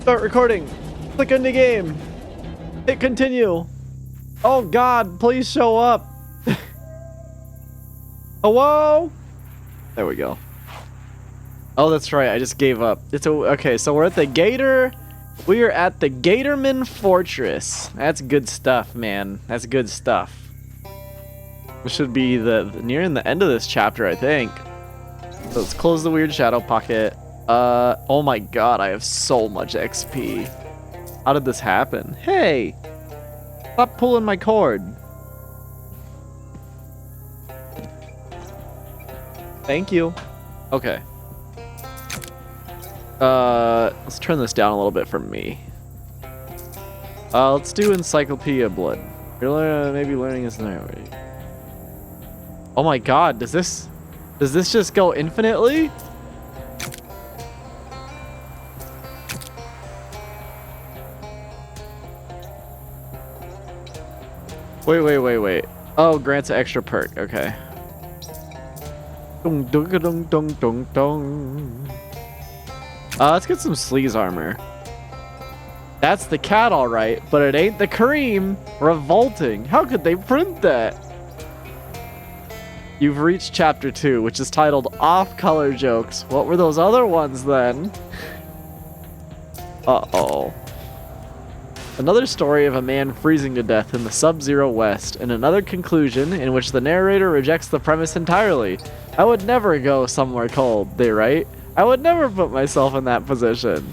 Start recording. Click on the game. Hit continue. Oh God, please show up. Hello? There we go. Oh, that's right. I just gave up. Okay, so we're at the Gator. We are at the Gatorman Fortress. That's good stuff, man. That's good stuff. We should be nearing the end of this chapter, I think. So let's close the weird shadow pocket. Oh my God, I have so much XP. How did this happen? Hey, stop pulling my cord. Thank you. Okay. Let's turn this down a little bit for me. Let's do Encyclopedia Blood. You're maybe learning this now. Oh my God, does this just go infinitely? Wait. Oh, grants an extra perk. Okay. Let's get some sleaze armor. That's the cat, all right, but it ain't the cream. Revolting. How could they print that? You've reached chapter 2, which is titled Off-Color Jokes. What were those other ones then? Uh-oh. Another story of a man freezing to death in the sub-zero west, and another conclusion in which the narrator rejects the premise entirely. I would never go somewhere cold, they write. I would never put myself in that position.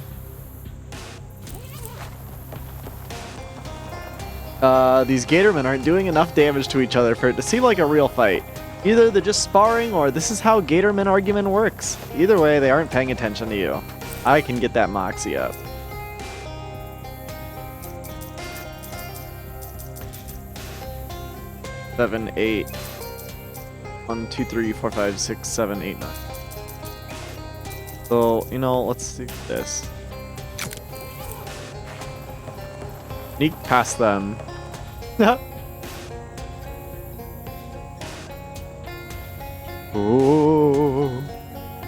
These Gatormen aren't doing enough damage to each other for it to seem like a real fight. Either they're just sparring, or this is how Gatorman argument works. Either way, they aren't paying attention to you. I can get that moxie up. Seven, 8. 1, 2, 3, 4, 5, 6, 7, 8, 9. So, you know, let's do this. Sneak past them. Ooh.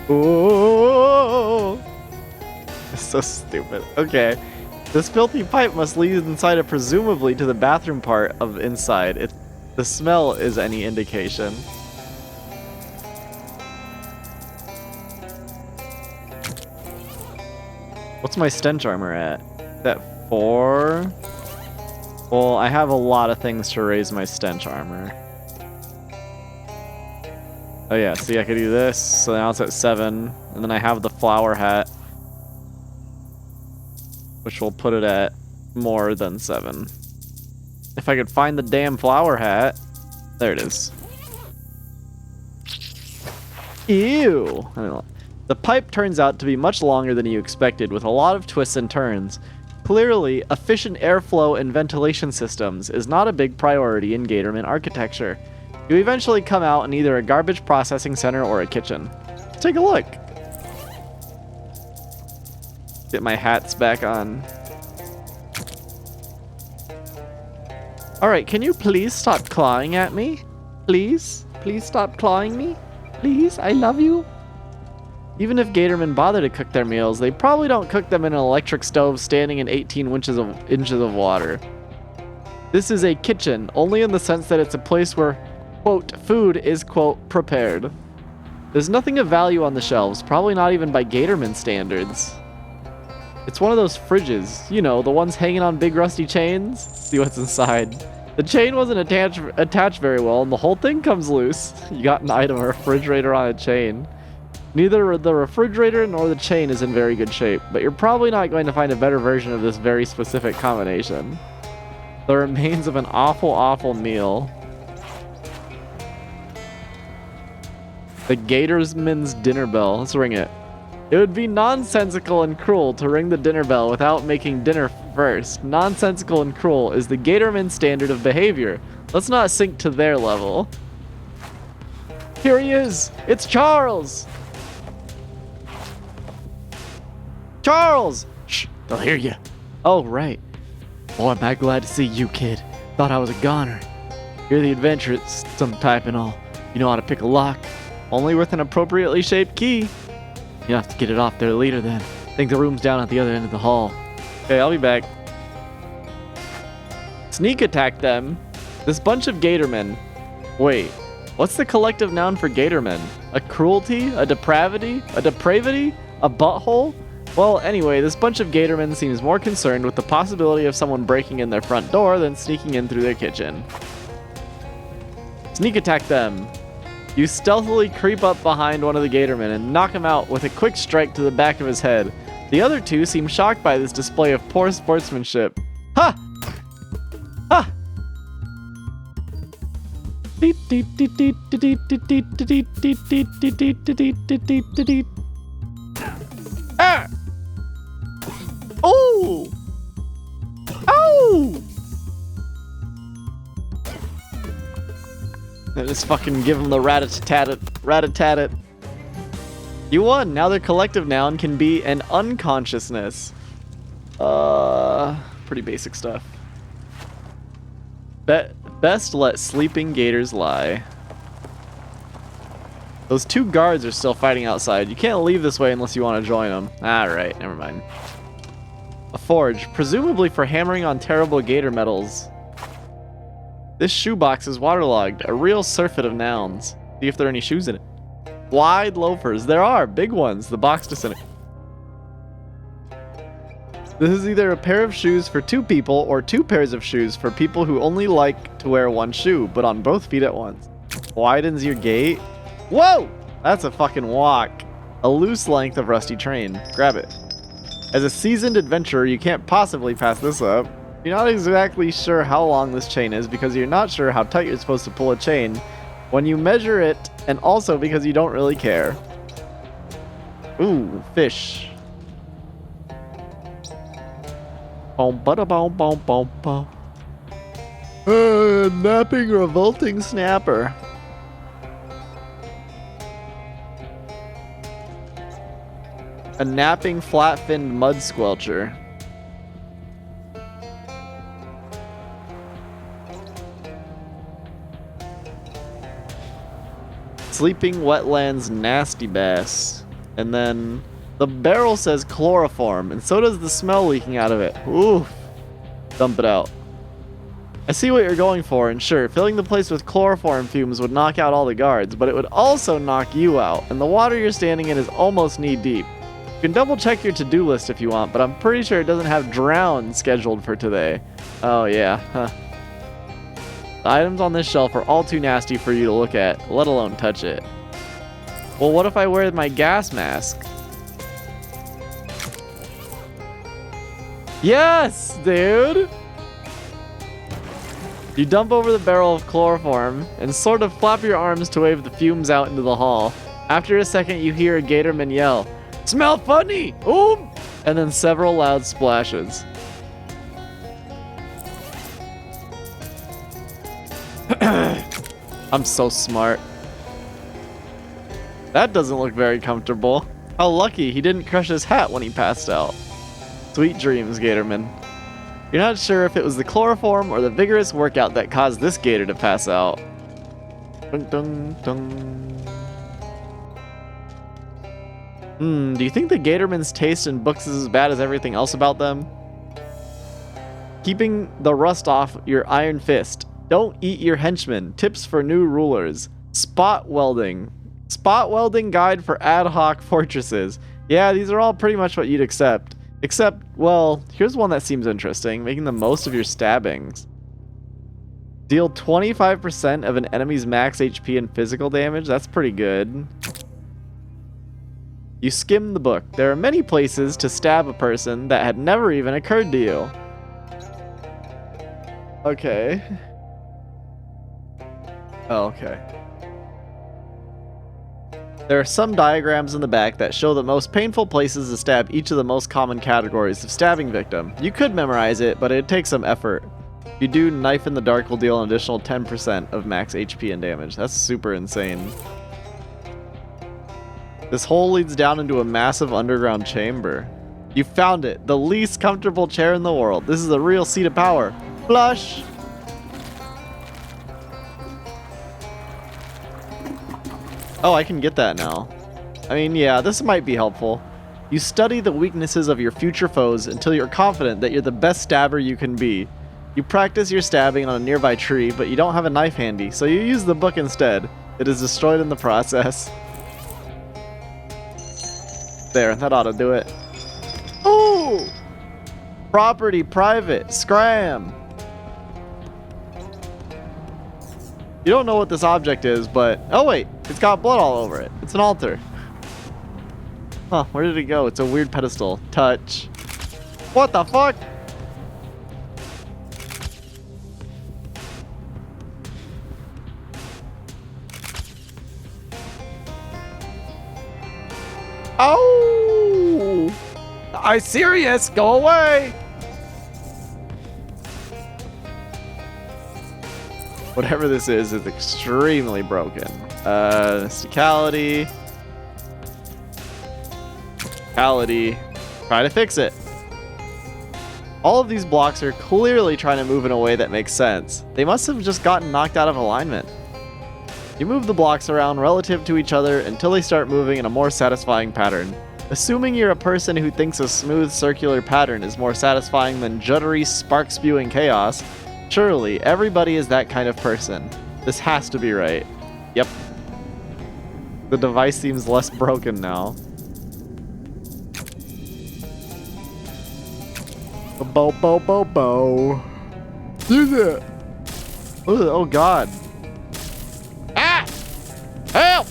Ooh. It's so stupid. Okay. This filthy pipe must lead inside presumably to the bathroom part of inside. The smell is any indication. What's my stench armor at? Is that 4? Well, I have a lot of things to raise my stench armor. Oh yeah, see, I could do this, so now it's at 7, and then I have the flower hat, which will put it at more than 7. If I could find the damn flower hat. There it is. Ew! I don't know. The pipe turns out to be much longer than you expected, with a lot of twists and turns. Clearly, efficient airflow and ventilation systems is not a big priority in Gatorman architecture. You eventually come out in either a garbage processing center or a kitchen. Let's take a look. Get my hats back on. Alright, can you please stop clawing at me? Please? Please stop clawing me? Please? I love you. Even if Gatormen bother to cook their meals, they probably don't cook them in an electric stove standing in 18 inches of water. This is a kitchen, only in the sense that it's a place where, quote, food is, quote, prepared. There's nothing of value on the shelves, probably not even by Gatorman standards. It's one of those fridges, you know, the ones hanging on big rusty chains. See what's inside. The chain wasn't attached very well, and the whole thing comes loose. You got an item, a refrigerator on a chain. Neither the refrigerator nor the chain is in very good shape, but you're probably not going to find a better version of this very specific combination. The remains of an awful, awful meal. The Gatorsman's dinner bell. Let's ring it. It would be nonsensical and cruel to ring the dinner bell without making dinner first. Nonsensical and cruel is the Gatorman standard of behavior. Let's not sink to their level. Here he is! It's Charles! Charles! Shh, they'll hear you. Oh, right. Boy, am I glad to see you, kid. Thought I was a goner. You're the adventurous some type and all. You know how to pick a lock. Only with an appropriately shaped key. You have to get it off their leader then. Think the room's down at the other end of the hall. Okay, I'll be back. Sneak attack them. This bunch of gatormen. Wait, what's the collective noun for gatormen? A cruelty? A depravity? A depravity? A butthole? Well, anyway, this bunch of gatormen seems more concerned with the possibility of someone breaking in their front door than sneaking in through their kitchen. Sneak attack them. You stealthily creep up behind one of the gatormen and knock him out with a quick strike to the back of his head. The other two seem shocked by this display of poor sportsmanship. Ha! Ha! Ah! Oh! Oh! I just fucking give him the rat-a-tat-tat, rat-a-tat-tat. You won. Now their collective noun can be an unconsciousness. Pretty basic stuff. Best let sleeping gators lie. Those two guards are still fighting outside. You can't leave this way unless you want to join them. Alright, never mind. A forge, presumably for hammering on terrible gator metals. This shoebox is waterlogged, a real surfeit of nouns. See if there are any shoes in it. Wide loafers. There are, big ones. The box disintegrated. This is either a pair of shoes for two people or two pairs of shoes for people who only like to wear one shoe, but on both feet at once. Widens your gait. Whoa! That's a fucking walk. A loose length of rusty train. Grab it. As a seasoned adventurer, you can't possibly pass this up. You're not exactly sure how long this chain is because you're not sure how tight you're supposed to pull a chain when you measure it, and also because you don't really care. Ooh, fish. Napping revolting snapper. A napping flat-finned mud squelcher. Sleeping wetlands nasty bass. And then the barrel says chloroform, and so does the smell leaking out of it. Ooh. Dump it out. I see what you're going for, and sure, filling the place with chloroform fumes would knock out all the guards, but it would also knock you out, and the water you're standing in is almost knee-deep. You can double check your to-do list if you want, but I'm pretty sure it doesn't have drown scheduled for today. Oh yeah, huh. The items on this shelf are all too nasty for you to look at, let alone touch it. Well, what if I wear my gas mask? Yes, dude! You dump over the barrel of chloroform and sort of flap your arms to wave the fumes out into the hall. After a second, you hear a gatorman yell, "Smell funny! Ooh!" And then several loud splashes. I'm so smart. That doesn't look very comfortable. How lucky he didn't crush his hat when he passed out. Sweet dreams, Gatorman. You're not sure if it was the chloroform or the vigorous workout that caused this gator to pass out. Dun, dun, dun. Do you think the Gatorman's taste in books is as bad as everything else about them? Keeping the rust off your iron fist. Don't eat your henchmen. Tips for new rulers. Spot welding. Spot welding guide for ad hoc fortresses. Yeah, these are all pretty much what you'd accept. Except, well, here's one that seems interesting. Making the most of your stabbings. Deal 25% of an enemy's max HP and physical damage. That's pretty good. You skim the book. There are many places to stab a person that had never even occurred to you. Okay. Oh, okay. There are some diagrams in the back that show the most painful places to stab each of the most common categories of stabbing victim. You could memorize it, but it'd take some effort. If you do, Knife in the Dark will deal an additional 10% of max HP and damage. That's super insane. This hole leads down into a massive underground chamber. You found it! The least comfortable chair in the world. This is a real seat of power. Flush! Oh, I can get that now. I mean, yeah, this might be helpful. You study the weaknesses of your future foes until you're confident that you're the best stabber you can be. You practice your stabbing on a nearby tree, but you don't have a knife handy, so you use the book instead. It is destroyed in the process. There, that ought to do it. Ooh! Property private. Scram! You don't know what this object is, but... Oh wait, it's got blood all over it. It's an altar. Huh, where did it go? It's a weird pedestal. Touch. What the fuck? Oh! I'm serious. Go away. Whatever this is extremely broken. Mysticality. Try to fix it. All of these blocks are clearly trying to move in a way that makes sense. They must have just gotten knocked out of alignment. You move the blocks around relative to each other until they start moving in a more satisfying pattern. Assuming you're a person who thinks a smooth circular pattern is more satisfying than juddery, spark-spewing chaos, surely everybody is that kind of person. This has to be right. Yep. The device seems less broken now. Bo. Use it. Oh god. Ah! Help!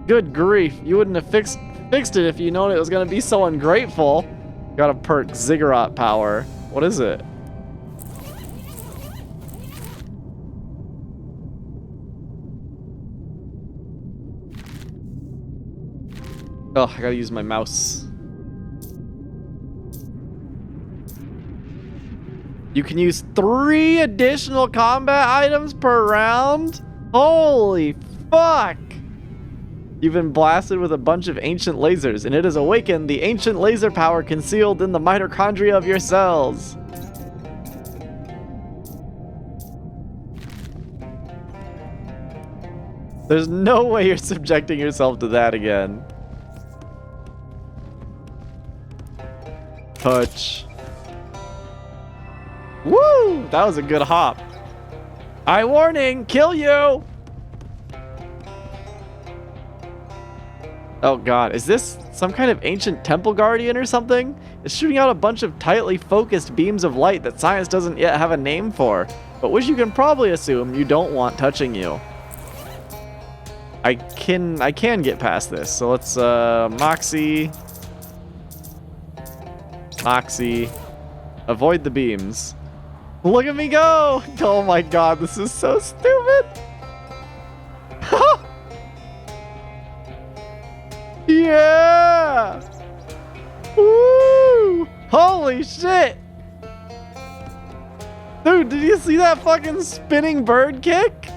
Good grief. You wouldn't have fixed it if you known it was gonna be so ungrateful. Got a perk ziggurat power. What is it? Oh, I gotta use my mouse. You can use 3 additional combat items per round? Holy fuck! You've been blasted with a bunch of ancient lasers, and it has awakened the ancient laser power concealed in the mitochondria of your cells. There's no way you're subjecting yourself to that again. Touch. Woo! That was a good hop. Warning! Kill you! Oh god, is this some kind of ancient temple guardian or something? It's shooting out a bunch of tightly focused beams of light that science doesn't yet have a name for, but which you can probably assume you don't want touching you. I can get past this, so let's Moxie. Avoid the beams. Look at me go! Oh my god, this is so stupid! Yeah! Woo! Holy shit! Dude, did you see that fucking spinning bird kick?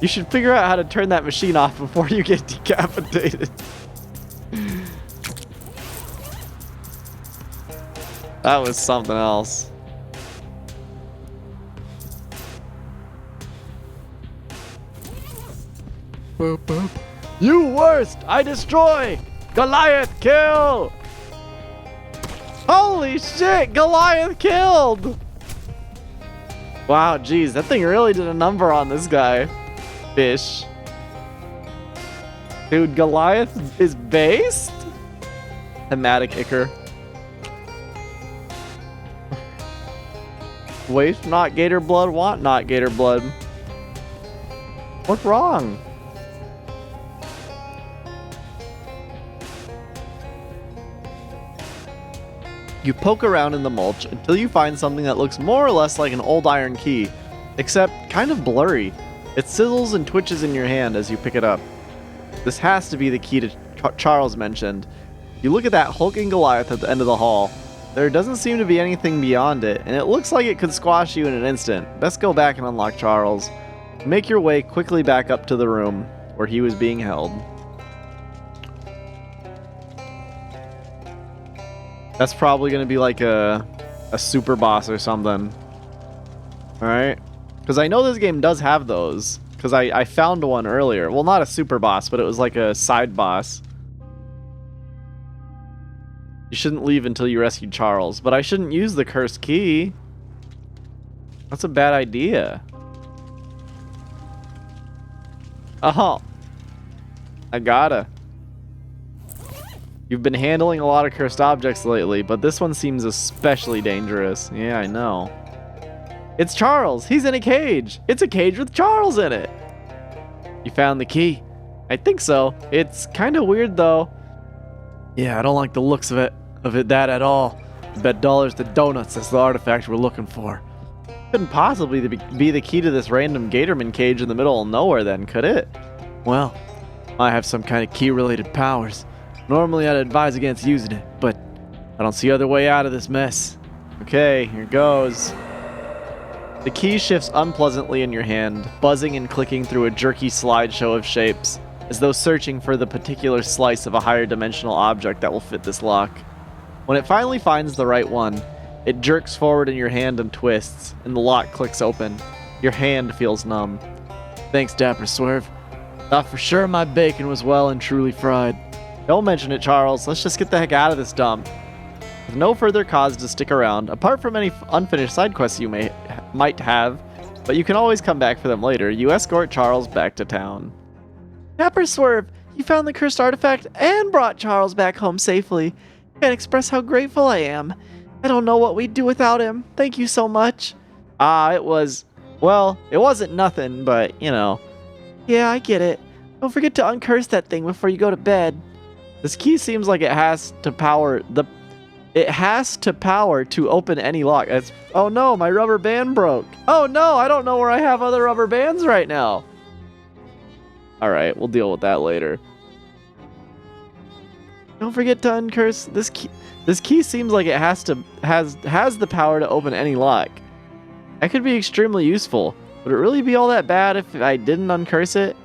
You should figure out how to turn that machine off before you get decapitated. That was something else. Boop, boop. You worst! I destroy! Goliath kill! Holy shit! Goliath killed! Wow, geez, that thing really did a number on this guy. Fish. Dude, Goliath is based? Thematic Ichor. Waste not gator blood, want not gator blood. What's wrong? You poke around in the mulch until you find something that looks more or less like an old iron key, except kind of blurry. It sizzles and twitches in your hand as you pick it up. This has to be the key to Charles mentioned. You look at that hulking Goliath at the end of the hall. There doesn't seem to be anything beyond it, and it looks like it could squash you in an instant. Best go back and unlock Charles. Make your way quickly back up to the room where he was being held. That's probably going to be like a super boss or something. Alright? Because I know this game does have those. Because I found one earlier. Well, not a super boss, but it was like a side boss. You shouldn't leave until you rescue Charles, but I shouldn't use the cursed key. That's a bad idea. Oh, I gotta. You've been handling a lot of cursed objects lately, but this one seems especially dangerous. Yeah, I know. It's Charles. He's in a cage. It's a cage with Charles in it. You found the key? I think so. It's kind of weird though. Yeah, I don't like the looks of it that at all. I bet dollars to donuts that's the artifact we're looking for. Couldn't possibly be the key to this random Gatorman cage in the middle of nowhere then, could it? Well, I have some kind of key-related powers. Normally I'd advise against using it, but I don't see other way out of this mess. Okay, here goes. The key shifts unpleasantly in your hand, buzzing and clicking through a jerky slideshow of shapes, as though searching for the particular slice of a higher dimensional object that will fit this lock. When it finally finds the right one, it jerks forward in your hand and twists, and the lock clicks open. Your hand feels numb. Thanks, Dapper Swerve. Thought for sure my bacon was well and truly fried. Don't mention it, Charles. Let's just get the heck out of this dump. With no further cause to stick around, apart from any unfinished side quests you might have, but you can always come back for them later, you escort Charles back to town. Dapper Swerve, you found the cursed artifact and brought Charles back home safely. Can't express how grateful I am. I don't know what we'd do without him. Thank you so much. It wasn't nothing, but, you know. Yeah, I get it. Don't forget to uncurse that thing before you go to bed. This key seems like it has to power to open any lock. Oh no, my rubber band broke. Oh no, I don't know where I have other rubber bands right now. Alright, we'll deal with that later. Don't forget to uncurse this key. This key seems like it has the power to open any lock. That could be extremely useful. Would it really be all that bad if I didn't uncurse it?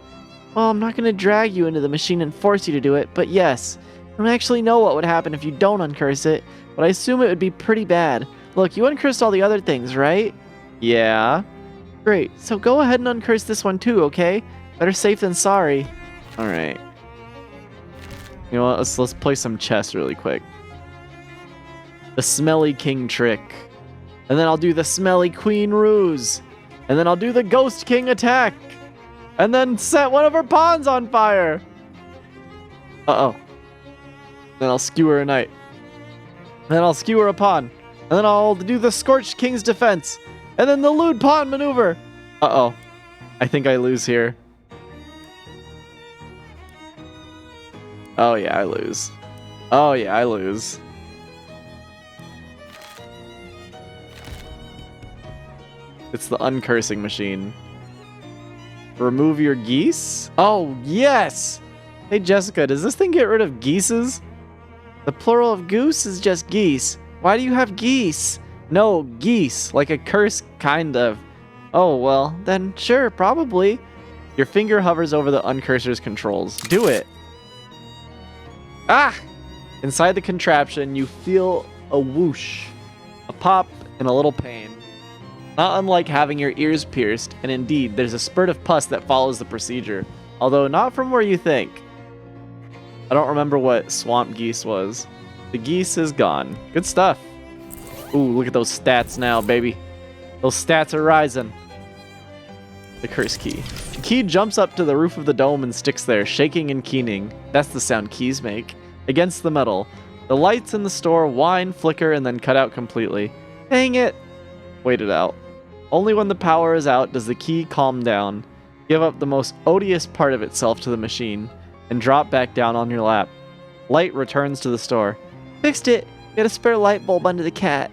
Well, I'm not going to drag you into the machine and force you to do it, but yes. I don't actually know what would happen if you don't uncurse it, but I assume it would be pretty bad. Look, you uncursed all the other things, right? Yeah. Great, so go ahead and uncurse this one too, okay? Better safe than sorry. Alright. You know what, let's play some chess really quick. The Smelly King trick. And then I'll do the Smelly Queen ruse. And then I'll do the Ghost King attack. And then set one of her pawns on fire. Uh-oh. Then I'll skewer a knight. Then I'll skewer a pawn. And then I'll do the Scorched King's defense. And then the lewd pawn maneuver. Uh-oh. I think I lose here. Oh yeah, I lose. Oh yeah, I lose. It's the uncursing machine. Remove your geese? Oh, yes! Hey, Jessica, does this thing get rid of geeses? The plural of goose is just geese. Why do you have geese? No, geese, like a curse, kind of. Oh, well, then sure, probably. Your finger hovers over the uncursor's controls. Do it. Ah! Inside the contraption, you feel a whoosh, a pop, and a little pain. Not unlike having your ears pierced, and indeed, there's a spurt of pus that follows the procedure, although not from where you think. I don't remember what swamp geese was. The geese is gone. Good stuff. Ooh, look at those stats now, baby. Those stats are rising. The curse key. The key jumps up to the roof of the dome and sticks there, shaking and keening. That's the sound keys make. Against the metal. The lights in the store whine, flicker, and then cut out completely. Dang it! Wait it out. Only when the power is out does the key calm down, give up the most odious part of itself to the machine, and drop back down on your lap. Light returns to the store. Fixed it! Get a spare light bulb under the cat.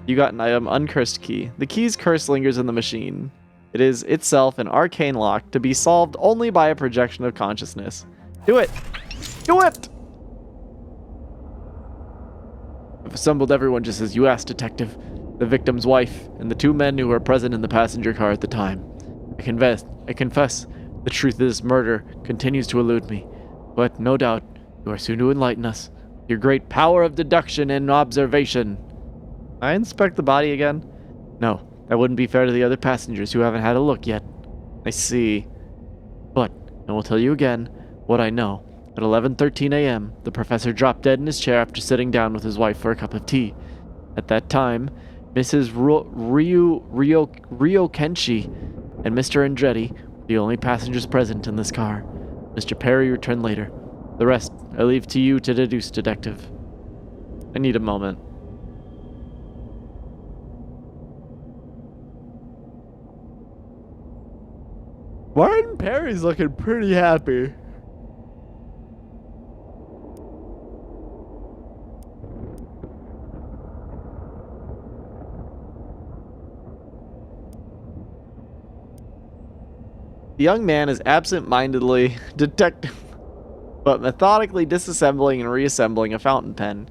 You got an item uncursed key. The key's curse lingers in the machine. It is itself an arcane lock to be solved only by a projection of consciousness. Do it! Do it! I've assembled everyone just as you asked, Detective. The victim's wife, and the two men who were present in the passenger car at the time. I confess, the truth of this murder continues to elude me. But no doubt, you are soon to enlighten us. Your great power of deduction and observation. I inspect the body again? No, that wouldn't be fair to the other passengers who haven't had a look yet. I see. But I will tell you again what I know. At 11:13 a.m., the professor dropped dead in his chair after sitting down with his wife for a cup of tea. At that time, Mrs. Rio Kenshi and Mr. Andretti were the only passengers present in this car. Mr. Perry returned later. The rest I leave to you to deduce, Detective. I need a moment. Martin Perry's looking pretty happy. The young man is absent-mindedly but methodically disassembling and reassembling a fountain pen.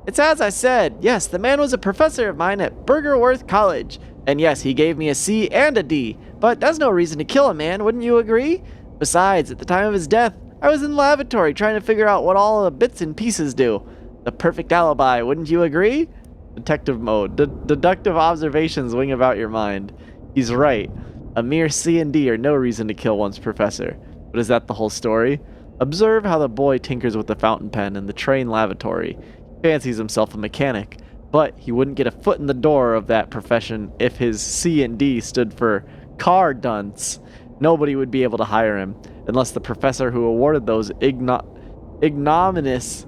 It's as I said. Yes, the man was a professor of mine at Burgerworth College. And yes, he gave me a C and a D. But that's no reason to kill a man, wouldn't you agree? Besides, at the time of his death, I was in the lavatory trying to figure out what all the bits and pieces do. The perfect alibi, wouldn't you agree? Detective mode. Deductive observations wing about your mind. He's right. A mere C and D are no reason to kill one's professor. But is that the whole story? Observe how the boy tinkers with the fountain pen in the train lavatory. He fancies himself a mechanic, but he wouldn't get a foot in the door of that profession if his C and D stood for car dunce. Nobody would be able to hire him, unless the professor who awarded those ignominious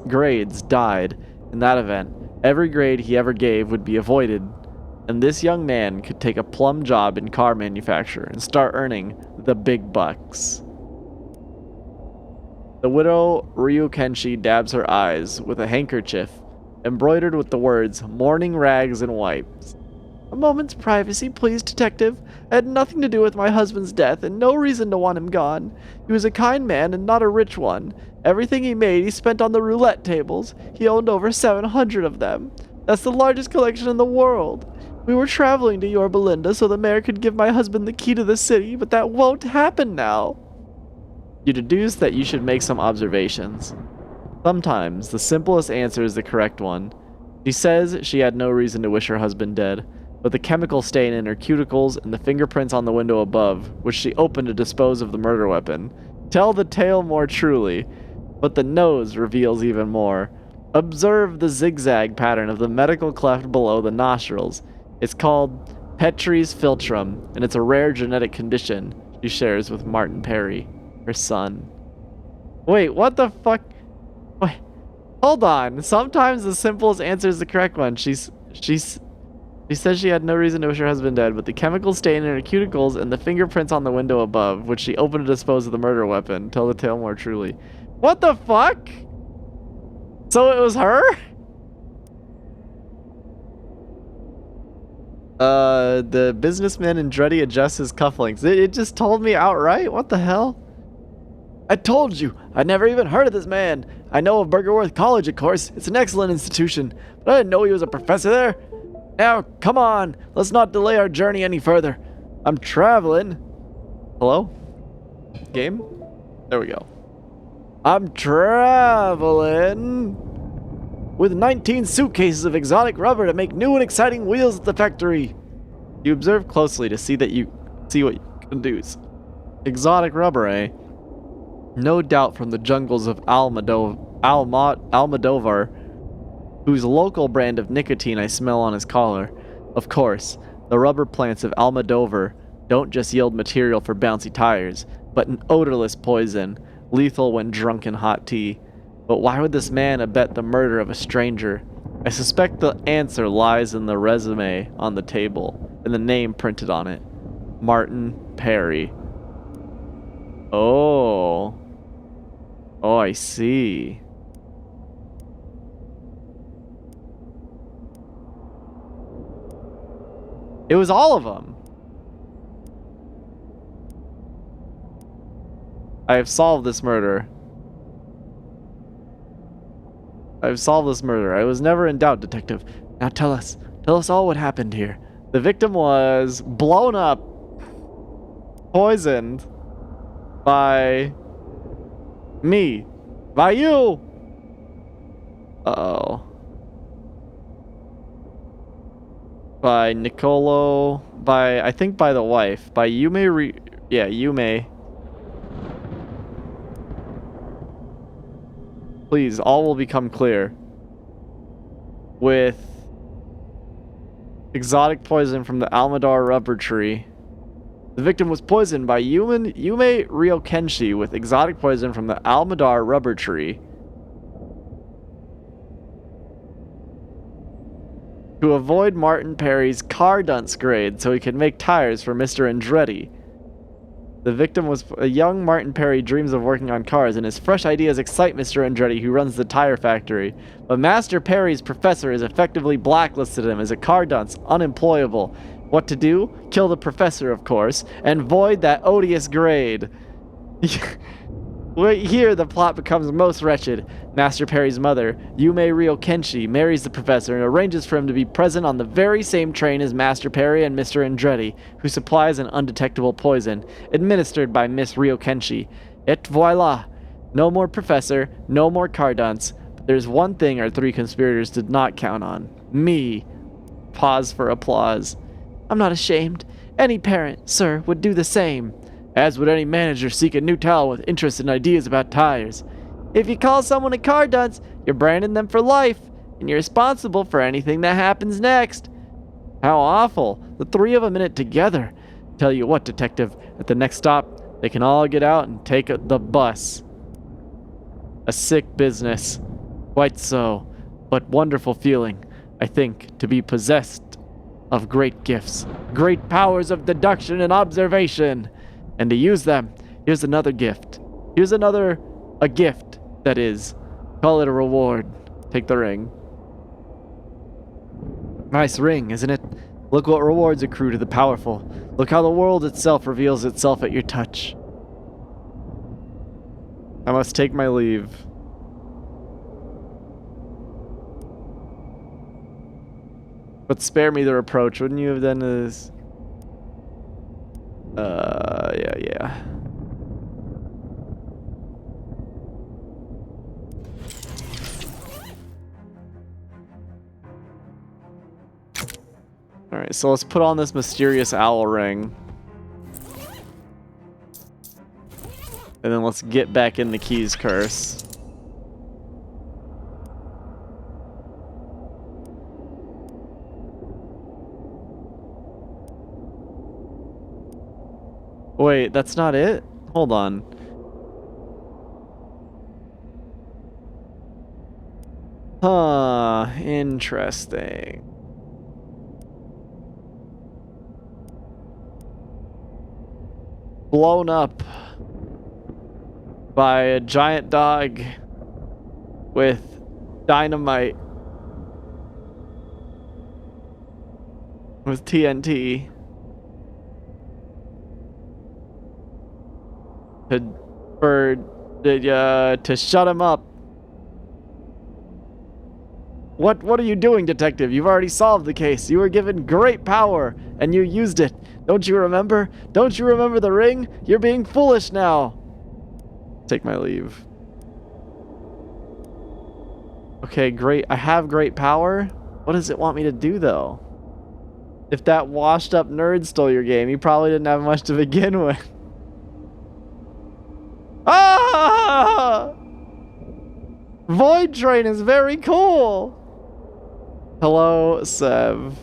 grades died. In that event, every grade he ever gave would be avoided, and this young man could take a plum job in car manufacture and start earning the big bucks. The widow Ryukenshi dabs her eyes with a handkerchief embroidered with the words mourning rags and wipes. A moment's privacy, please, Detective. I had nothing to do with my husband's death and no reason to want him gone. He was a kind man and not a rich one. Everything he made he spent on the roulette tables. He owned over 700 of them. That's the largest collection in the world. We were traveling to Yorba Linda so the mayor could give my husband the key to the city, but that won't happen now. You deduce that you should make some observations. Sometimes the simplest answer is the correct one. She says she had no reason to wish her husband dead, but the chemical stain in her cuticles and the fingerprints on the window above, which she opened to dispose of the murder weapon, tell the tale more truly, but the nose reveals even more. Observe the zigzag pattern of the medical cleft below the nostrils. It's called Petrie's philtrum, and it's a rare genetic condition she shares with Martin Perry, her son. Wait, what the fuck? Wait, hold on. Sometimes the simplest answer is the correct one. She says she had no reason to wish her husband dead, but the chemical stain in her cuticles and the fingerprints on the window above, which she opened to dispose of the murder weapon, tell the tale more truly. What the fuck? So it was her? The businessman Andretti adjusts his cufflinks. It just told me outright? What the hell? I told you, I never even heard of this man. I know of Burgerworth College, of course. It's an excellent institution, but I didn't know he was a professor there. Now, come on, let's not delay our journey any further. I'm traveling. Hello? Game? There we go. I'm traveling with 19 suitcases of exotic rubber to make new and exciting wheels at the factory. You observe closely to see what you can do. Exotic rubber, eh? No doubt from the jungles of Almodovar, whose local brand of nicotine I smell on his collar. Of course, the rubber plants of Almodovar don't just yield material for bouncy tires, but an odorless poison, lethal when drunk in hot tea. But why would this man abet the murder of a stranger? I suspect the answer lies in the resume on the table, and the name printed on it. Martin Perry. Oh. Oh, I see. It was all of them. I have solved this murder. I was never in doubt, Detective. Now tell us all what happened here. The victim was blown up, poisoned by me, by you. Uh-oh. By Nicolo, I think by the wife, by Yume, Yume. Please, all will become clear. With exotic poison from the Almadar rubber tree. The victim was poisoned by Yume Ryokenshi with exotic poison from the Almadar rubber tree. To avoid Martin Perry's car dunce grade so he could make tires for Mr. Andretti. The victim was a young Martin Perry dreams of working on cars, and his fresh ideas excite Mr. Andretti, who runs the tire factory. But Master Perry's professor has effectively blacklisted him as a car dunce, unemployable. What to do? Kill the professor, of course, and void that odious grade. Here, the plot becomes most wretched. Master Perry's mother, Yume Ryokenshi, marries the professor and arranges for him to be present on the very same train as Master Perry and Mr. Andretti, who supplies an undetectable poison, administered by Miss Ryokenshi. Et voila! No more professor, no more car dunce. But there's one thing our three conspirators did not count on. Me. Pause for applause. I'm not ashamed. Any parent, sir, would do the same. As would any manager seek a new talent with interest and ideas about tires. If you call someone a car dunce, you're branding them for life, and you're responsible for anything that happens next. How awful. The three of them in it together. Tell you what, detective, at the next stop, they can all get out and take the bus. A sick business. Quite so. But wonderful feeling, I think, to be possessed of great gifts. Great powers of deduction and observation. And to use them, here's another gift. Here's a gift, that is. Call it a reward. Take the ring. Nice ring, isn't it? Look what rewards accrue to the powerful. Look how the world itself reveals itself at your touch. I must take my leave. But spare me the reproach. Wouldn't you have done this? Yeah. Alright, so let's put on this mysterious owl ring. And then let's get back in the Keys curse. Wait, that's not it? Hold on. Huh, interesting. Blown up by a giant dog with dynamite. With TNT. To shut him up. What are you doing, detective? You've already solved the case. You were given great power, and you used it. Don't you remember? Don't you remember the ring? You're being foolish now. Take my leave. Okay, great. I have great power. What does it want me to do, though? If that washed up nerd stole your game, you probably didn't have much to begin with. Ah! Void Train is very cool. Hello, Sev.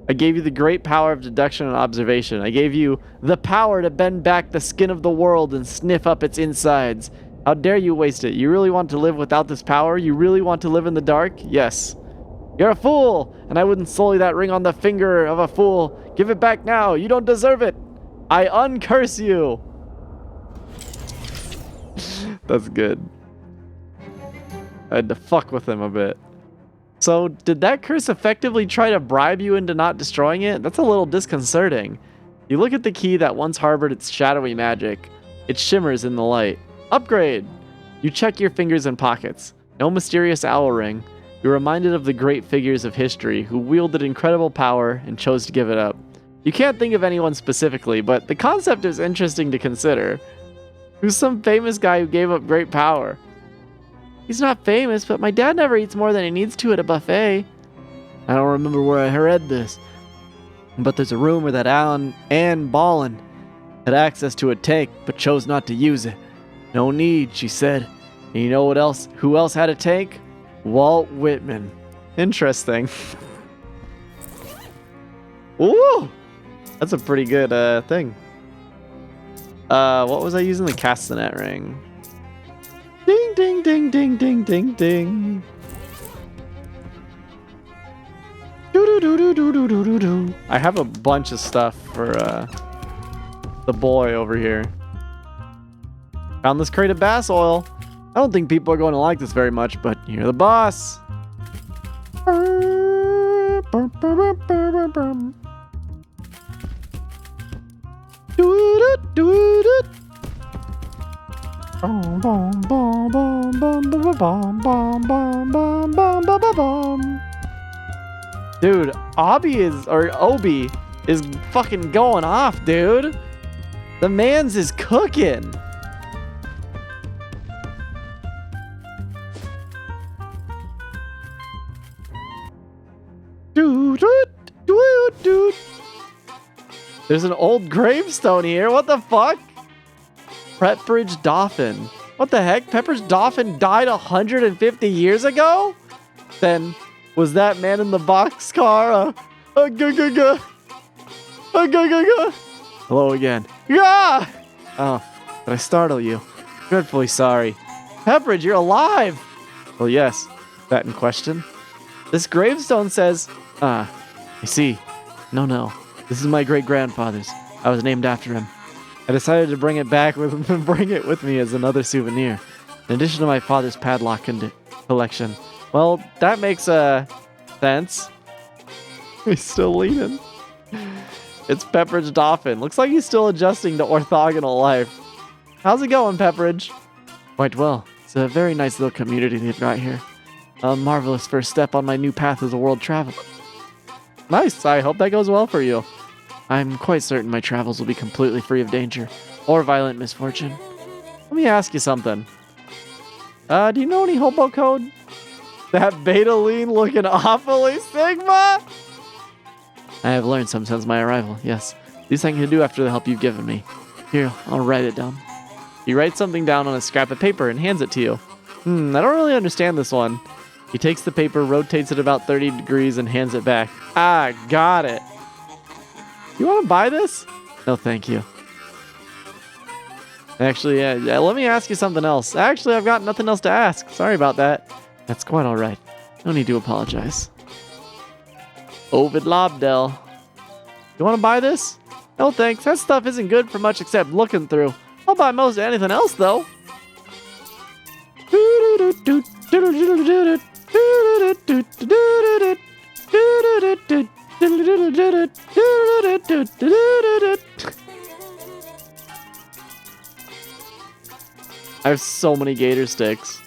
I gave you the great power of deduction and observation. I gave you the power to bend back the skin of the world and sniff up its insides. How dare you waste it? You really want to live without this power? You really want to live in the dark? Yes. You're a fool, and I wouldn't sully that ring on the finger of a fool. Give it back now. You don't deserve it. I uncurse you. That's good. I had to fuck with him a bit. So, did that curse effectively try to bribe you into not destroying it? That's a little disconcerting. You look at the key that once harbored its shadowy magic. It shimmers in the light. Upgrade! You check your fingers and pockets. No mysterious owl ring. You're reminded of the great figures of history who wielded incredible power and chose to give it up. You can't think of anyone specifically, but the concept is interesting to consider. Who's some famous guy who gave up great power? He's not famous, but my dad never eats more than he needs to at a buffet. I don't remember where I read this, but there's a rumor that Ann Ballin had access to a tank, but chose not to use it. No need, she said. And you know what else? Who else had a tank? Walt Whitman. Interesting. Ooh! That's a pretty good thing. What was I using? The castanet ring. Ding, ding, ding, ding, ding, ding, ding. Do-do-do-do-do-do-do-do. I have a bunch of stuff for the boy over here. Found this crate of bass oil. I don't think people are going to like this very much, but you're the boss. Dude, Obi is fucking going off, dude. The man's is cooking. Dude. There's an old gravestone here. What the fuck? Pepperidge Dolphin. What the heck? Pepperidge Dolphin died 150 years ago? Then was that man in the boxcar Hello again. Yeah! Oh, did I startle you? Dreadfully sorry. Pepperidge, you're alive! Well, yes. That in question? This gravestone says... I see. No. This is my great-grandfather's. I was named after him. I decided to bring it with me as another souvenir, in addition to my father's padlock collection. Well, that makes sense. He's still leaning. It's Pepperidge Dolphin. Looks like he's still adjusting to orthogonal life. How's it going, Pepperidge? Quite well. It's a very nice little community they've got here. A marvelous first step on my new path as a world traveler. Nice. I hope that goes well for you. I'm quite certain my travels will be completely free of danger or violent misfortune. Let me ask you something. Do you know any hobo code? That beta lean looking awfully Sigma? I have learned some since my arrival, yes. Least I can do after the help you've given me. Here, I'll write it down. He writes something down on a scrap of paper and hands it to you. I don't really understand this one. He takes the paper, rotates it about 30 degrees, and hands it back. Ah, got it. You want to buy this? No, thank you. Actually, yeah, let me ask you something else. Actually, I've got nothing else to ask. Sorry about that. That's quite all right. No need to apologize. Ovid Lobdell. You want to buy this? No, thanks. That stuff isn't good for much except looking through. I'll buy most anything else, though. I have so many gator sticks.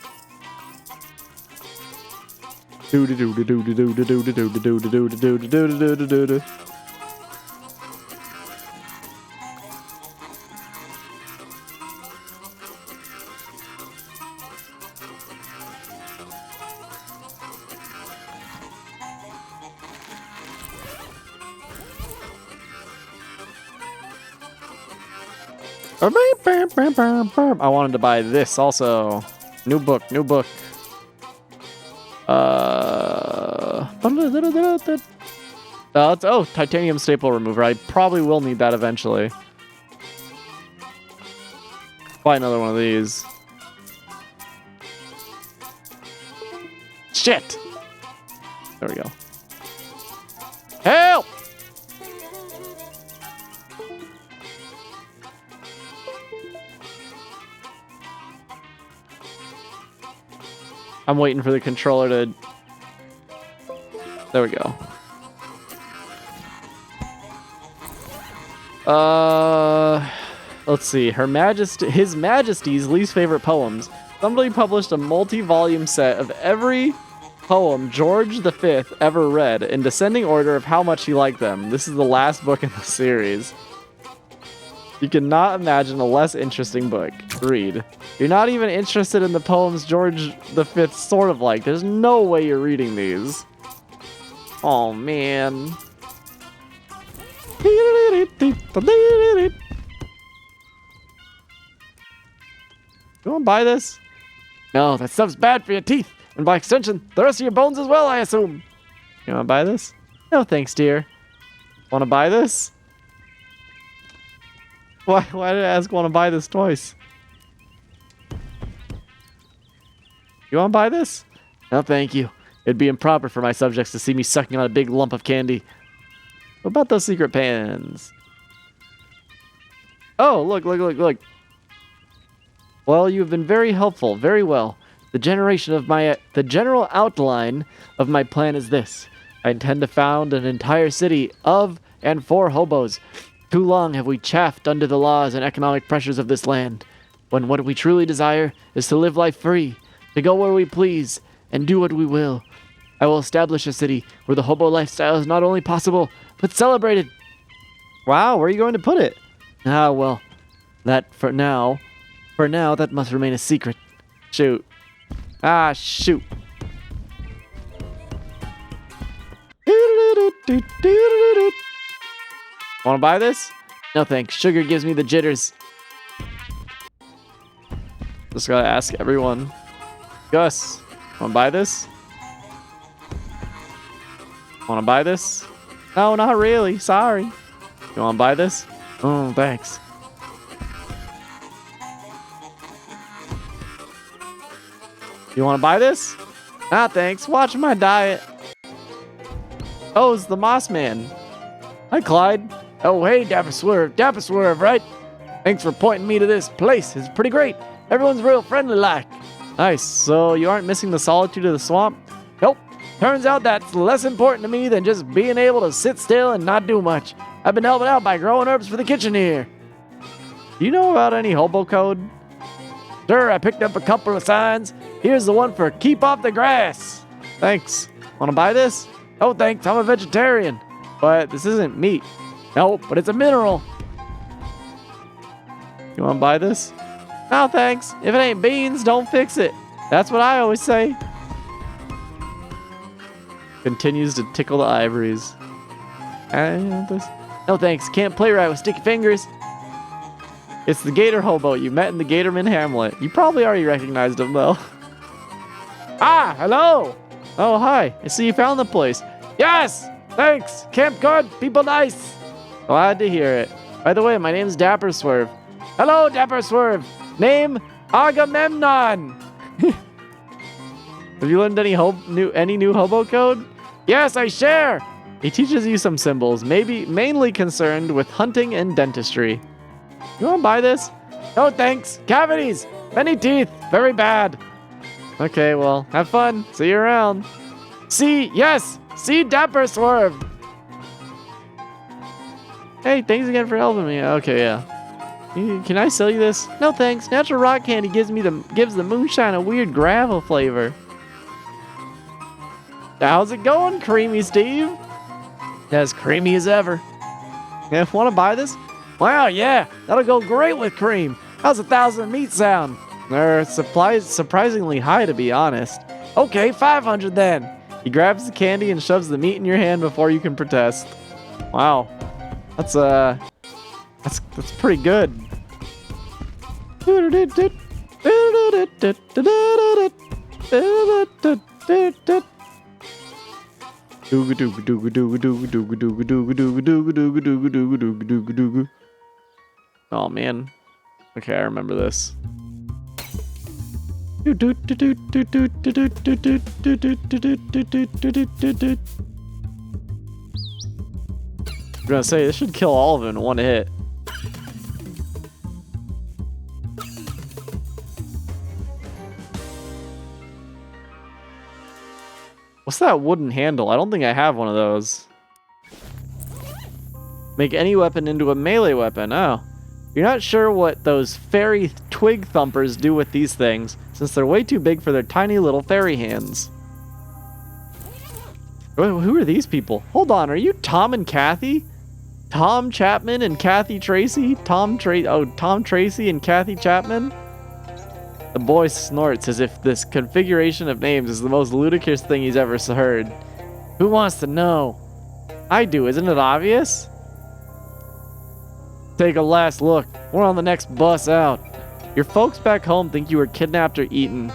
I wanted to buy this also. New book. Titanium staple remover. I probably will need that eventually. Buy another one of these. Shit! There we go. Help! I'm waiting for the controller to... There we go. Let's see. His Majesty's least favorite poems. Somebody published a multi-volume set of every poem George V ever read in descending order of how much he liked them. This is the last book in the series. You cannot imagine a less interesting book. Read. You're not even interested in the poems George V sort of liked. There's no way you're reading these. Oh, man. You want to buy this? No, that stuff's bad for your teeth. And by extension, the rest of your bones as well, I assume. You want to buy this? No, thanks, dear. Want to buy this? Why did I ask want to buy this twice? You want to buy this? No, thank you. It'd be improper for my subjects to see me sucking on a big lump of candy. What about those secret pans? Oh, look. Well, you've been very helpful. Very well. The general outline of my plan is this. I intend to found an entire city of and for hobos. Too long have we chafed under the laws and economic pressures of this land, when what we truly desire is to live life free, to go where we please, and do what we will. I will establish a city where the hobo lifestyle is not only possible, but celebrated. Wow, where are you going to put it? Ah, well, that for now, that must remain a secret. Shoot. Ah, shoot. Want to buy this? No thanks. Sugar gives me the jitters. Just gotta ask everyone. Gus, want to buy this? Want to buy this? No, not really. Sorry. You want to buy this? Oh, thanks. You want to buy this? Ah, thanks. Watch my diet. Oh, it's the Moss Man. Hi, Clyde. Oh, hey, Dapper Swerve. Dapper Swerve, right? Thanks for pointing me to this place. It's pretty great. Everyone's real friendly-like. Nice. So you aren't missing the solitude of the swamp? Nope. Turns out that's less important to me than just being able to sit still and not do much. I've been helping out by growing herbs for the kitchen here. Do you know about any hobo code? Sure, I picked up a couple of signs. Here's the one for keep off the grass. Thanks. Want to buy this? Oh, thanks. I'm a vegetarian. But this isn't meat. No, but it's a mineral. You want to buy this? No, thanks. If it ain't beans, don't fix it. That's what I always say. Continues to tickle the ivories. I want this. No, thanks. Can't play right with sticky fingers. It's the Gator Hobo you met in the Gatorman Hamlet. You probably already recognized him, though. Ah, hello. Oh, hi. I see you found the place. Yes, thanks. Camp good. People nice. Glad to hear it. By the way, my name's Dapper Swerve. Hello, Dapper Swerve. Name Agamemnon. Have you learned any new hobo code? Yes, I share. He teaches you some symbols, maybe mainly concerned with hunting and dentistry. You want to buy this? No, thanks. Cavities. Many teeth. Very bad. Okay, well, have fun. See you around. See Dapper Swerve. Hey, thanks again for helping me. Okay, yeah. Can I sell you this? No, thanks. Natural rock candy gives the moonshine a weird gravel flavor. How's it going, Creamy Steve? As creamy as ever. Yeah, want to buy this? Wow, yeah, that'll go great with cream. How's 1,000 meat sound? They're surprisingly high, to be honest. Okay, 500 then. He grabs the candy and shoves the meat in your hand before you can protest. Wow, that's pretty good. Oh man. Okay, I remember this. I was gonna say, this should kill all of them in one hit. What's that wooden handle? I don't think I have one of those. Make any weapon into a melee weapon. Oh. You're not sure what those fairy twig thumpers do with these things, since they're way too big for their tiny little fairy hands. Who are these people? Hold on, are you Tom and Kathy? Tom Chapman and Kathy Tracy? Tom Tracy and Kathy Chapman? The boy snorts as if this configuration of names is the most ludicrous thing he's ever heard. Who wants to know? I do, isn't it obvious? Take a last look. We're on the next bus out. Your folks back home think you were kidnapped or eaten.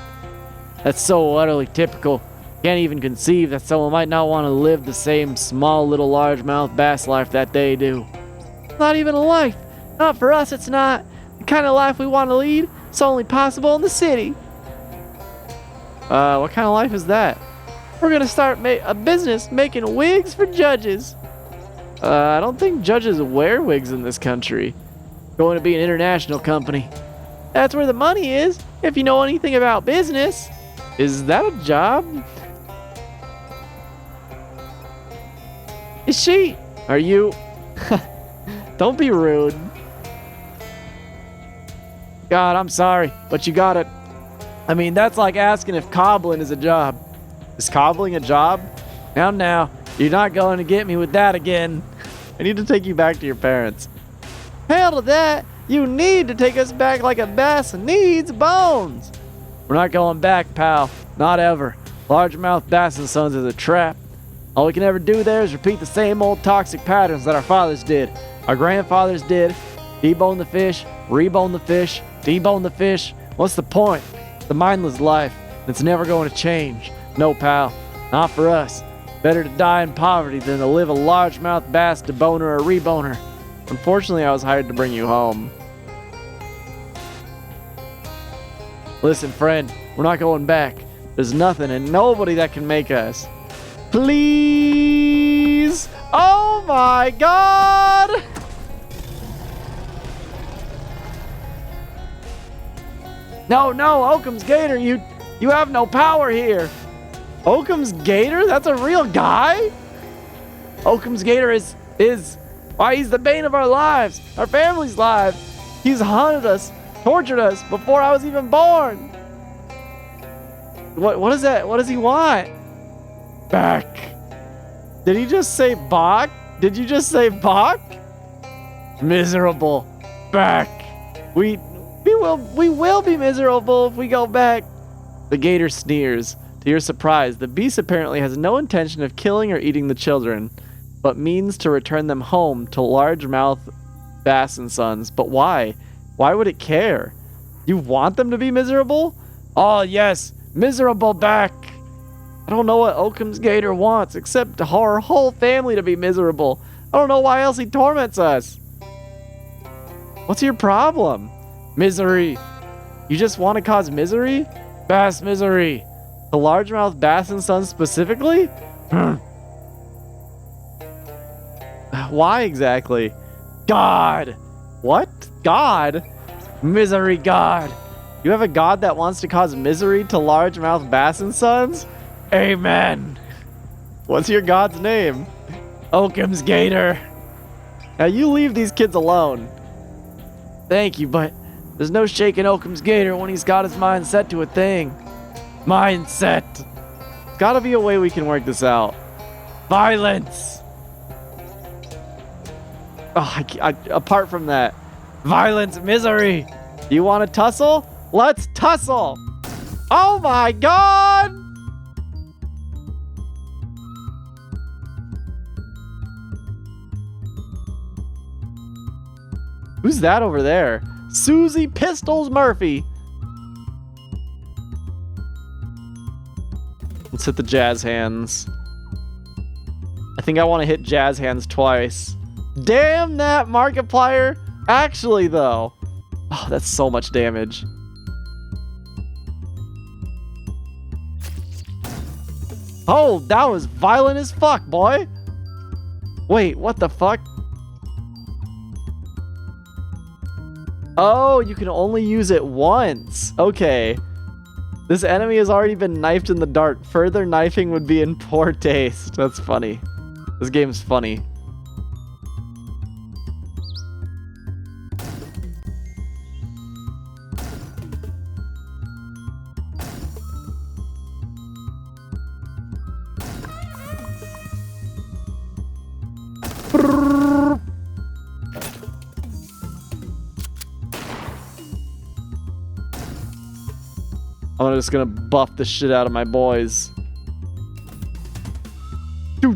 That's so utterly typical. Can't even conceive that someone might not want to live the same small little largemouth bass life that they do. Not even a life. Not for us, it's not. The kind of life we want to lead, it's only possible in the city. What kind of life is that? We're gonna start a business making wigs for judges. I don't think judges wear wigs in this country. Going to be an international company. That's where the money is, if you know anything about business. Is that a job? Is she? Are you? Don't be rude. God, I'm sorry, but you got it. I mean, that's like asking if cobbling is a job. Is cobbling a job? Now, you're not going to get me with that again. I need to take you back to your parents. Hell to that. You need to take us back like a bass needs bones. We're not going back, pal. Not ever. Largemouth Bass and Sons is a trap. All we can ever do there is repeat the same old toxic patterns that our fathers did. Our grandfathers did. Debone the fish, rebone the fish, debone the fish. What's the point? The mindless life. It's never going to change. No, pal. Not for us. Better to die in poverty than to live a largemouth bass deboner or reboner. Unfortunately, I was hired to bring you home. Listen, friend, we're not going back. There's nothing and nobody that can make us. Please! Oh my God! No, Occam's Gator, you have no power here. Occam's Gator? That's a real guy? Occam's Gator is why, he's the bane of our lives, our family's lives. He's haunted us, tortured us before I was even born. What is that? What does he want? Back. Did he just say Bach? Did you just say Bach? Miserable. Back. We will be miserable if we go back. The gator sneers. To your surprise, the beast apparently has no intention of killing or eating the children, but means to return them home to largemouth Bass and Sons. But why? Why would it care? You want them to be miserable? Oh yes, miserable back. I don't know what Occam's Gator wants except our whole family to be miserable. I don't know why else he torments us. What's your problem? Misery. You just want to cause misery? Bass misery. The largemouth Bass and Sons specifically? Why exactly? God. What? God? Misery God. You have a god that wants to cause misery to largemouth Bass and Sons? Amen. What's your god's name? Occam's Gator. Now you leave these kids alone. Thank you, but there's no shaking Occam's Gator when he's got his mind set to a thing. Mindset. There's gotta be a way we can work this out. Violence. Oh, apart from that, violence, misery. You want to tussle? Let's tussle. Oh my God. Who's that over there? Susie Pistols Murphy. Let's hit the jazz hands. I think I want to hit jazz hands twice. Damn that Markiplier. Actually, though. Oh, that's so much damage. Oh, that was violent as fuck, boy. Wait, what the fuck? Oh, you can only use it once. Okay. This enemy has already been knifed in the dark. Further knifing would be in poor taste. That's funny. This game's funny. I'm just gonna buff the shit out of my boys. I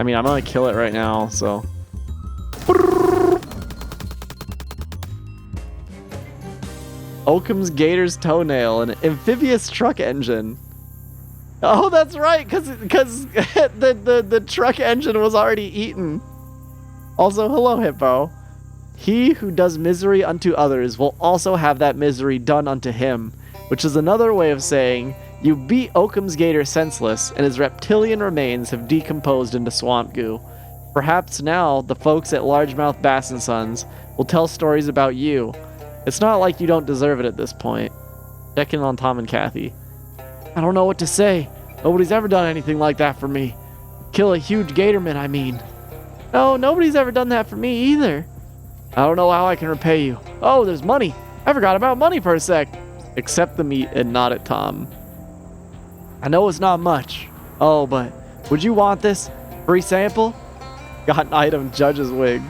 mean, I'm gonna kill it right now, so. Occam's Gator's Toenail, an amphibious truck engine. Oh, that's right, because the truck engine was already eaten. Also, hello, Hippo. He who does misery unto others will also have that misery done unto him, which is another way of saying you beat Occam's Gator senseless, and his reptilian remains have decomposed into swamp goo. Perhaps now the folks at Largemouth Bass & Sons will tell stories about you. It's not like you don't deserve it at this point. Check in on Tom and Kathy. I don't know what to say. Nobody's ever done anything like that for me. Kill a huge gatorman, I mean. No, nobody's ever done that for me either. I don't know how I can repay you. Oh, there's money. I forgot about money for a sec. Accept the meat and nod at Tom. I know it's not much. Oh, but would you want this? Free sample? Got an item, judge's wig.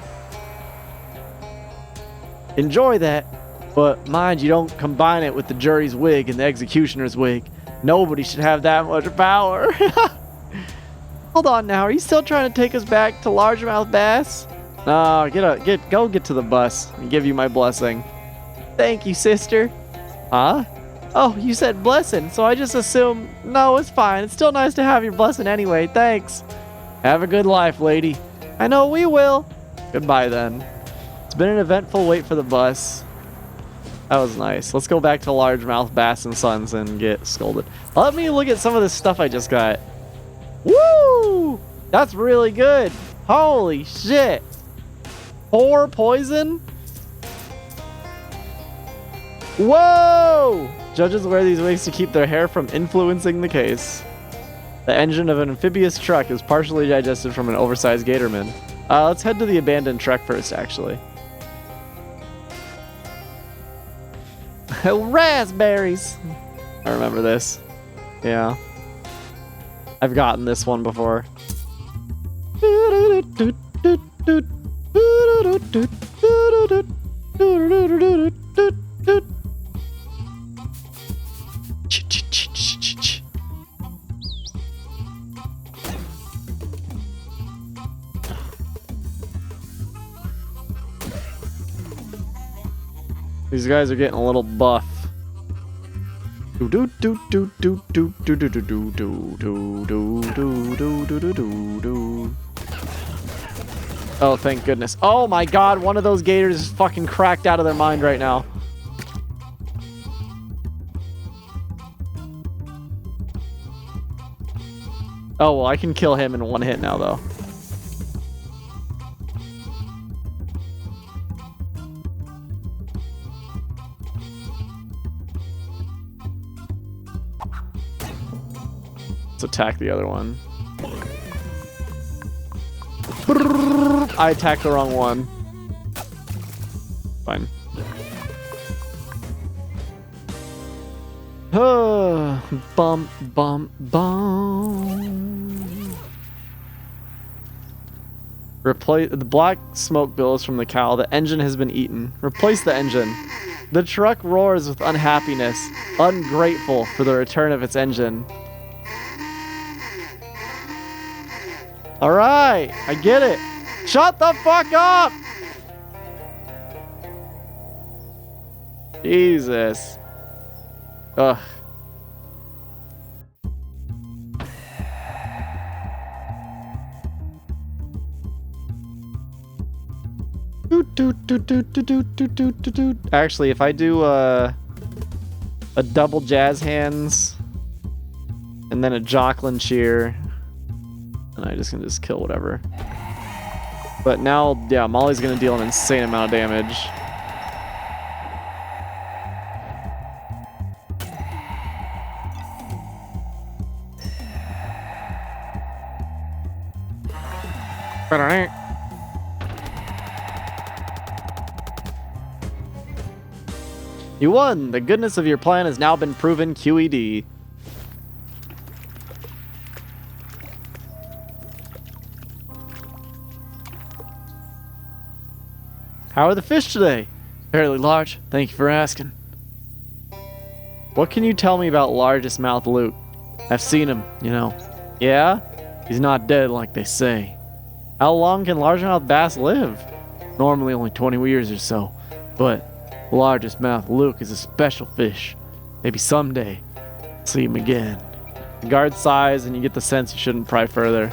Enjoy that, but mind you don't combine it with the jury's wig and the executioner's wig. Nobody should have that much power. Hold on now, are you still trying to take us back to Largemouth Bass? No, go get to the bus and give you my blessing. Thank you, sister. Huh? Oh, you said blessing, so I just assume. No, it's fine. It's still nice to have your blessing anyway. Thanks. Have a good life, lady. I know we will. Goodbye then. It's been an eventful wait for the bus. That was nice. Let's go back to Largemouth Bass & Sons and get scolded. Let me look at some of this stuff I just got. Woo! That's really good. Holy shit. 4 poison? Whoa! Judges wear these wigs to keep their hair from influencing the case. The engine of an amphibious truck is partially digested from an oversized gatorman. Let's head to the abandoned truck first, actually. Raspberries! I remember this. Yeah. I've gotten this one before. These guys are getting a little buff. Oh, thank goodness. Oh my god, one of those gators is fucking cracked out of their mind right now. Oh, well, I can kill him in one hit now, though. Let's attack the other one. I attacked the wrong one. Fine. Bum, bum, bum. Replace the black smoke billows from the cow. The engine has been eaten. Replace the engine. The truck roars with unhappiness, ungrateful for the return of its engine. All right, I get it. Shut the fuck up! Jesus. Ugh. Actually, if I do a double jazz hands and then a Jocelyn cheer, and I just can kill whatever. But now, yeah, Molly's gonna deal an insane amount of damage. You won! The goodness of your plan has now been proven QED. How are the fish today? Fairly large. Thank you for asking. What can you tell me about largest mouth Luke? I've seen him, you know. Yeah? He's not dead like they say. How long can largemouth bass live? Normally only 20 years or so. But largest mouth Luke is a special fish. Maybe someday I'll see him again. The guard sighs and you get the sense you shouldn't pry further.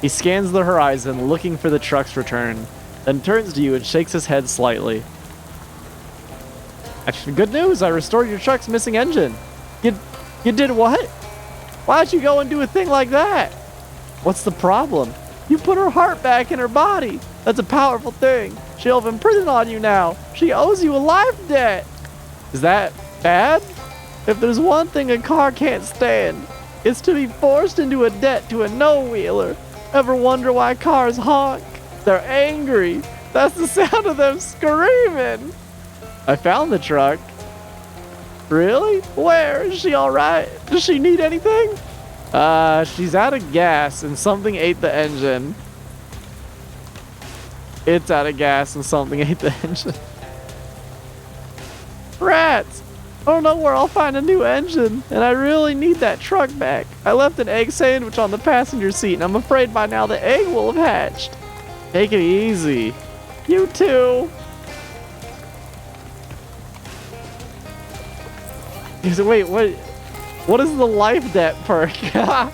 He scans the horizon, looking for the truck's return, then turns to you and shakes his head slightly. Actually, good news, I restored your truck's missing engine. You did what? Why'd you go and do a thing like that? What's the problem? You put her heart back in her body. That's a powerful thing. She'll have imprisoned on you now. She owes you a life debt. Is that bad? If there's one thing a car can't stand, it's to be forced into a debt to a no-wheeler. Ever wonder why cars honk? They're angry. That's the sound of them screaming. I found the truck. Really? Where? Is she alright? Does she need anything? She's out of gas and something ate the engine. It's out of gas and something ate the engine. Rats! I don't know where I'll find a new engine, and I really need that truck back. I left an egg sandwich on the passenger seat, and I'm afraid by now the egg will have hatched. Take it easy. You too. Wait, what is the life debt perk? +2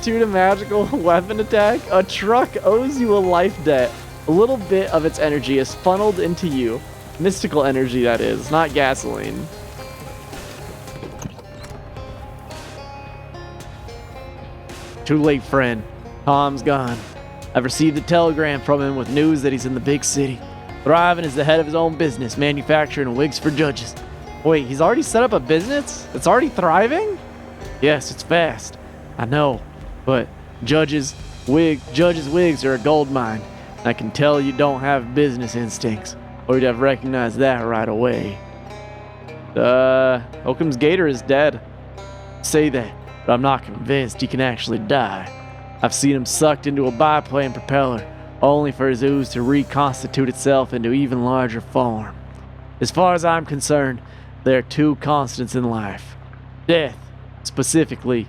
to magical weapon attack. A truck owes you a life debt. A little bit of its energy is funneled into you. Mystical energy, that is, not gasoline. Too late, friend. Tom's gone. I've received a telegram from him with news that he's in the big city, thriving as the head of his own business, manufacturing wigs for judges. Wait, he's already set up a business? It's already thriving? Yes, it's fast. I know, but judges' wigs are a gold mine. I can tell you don't have business instincts, or you'd have recognized that right away. Occam's gator is dead. Say that, but I'm not convinced he can actually die. I've seen him sucked into a biplane propeller, only for his ooze to reconstitute itself into even larger form. As far as I'm concerned, there are two constants in life. Death, specifically,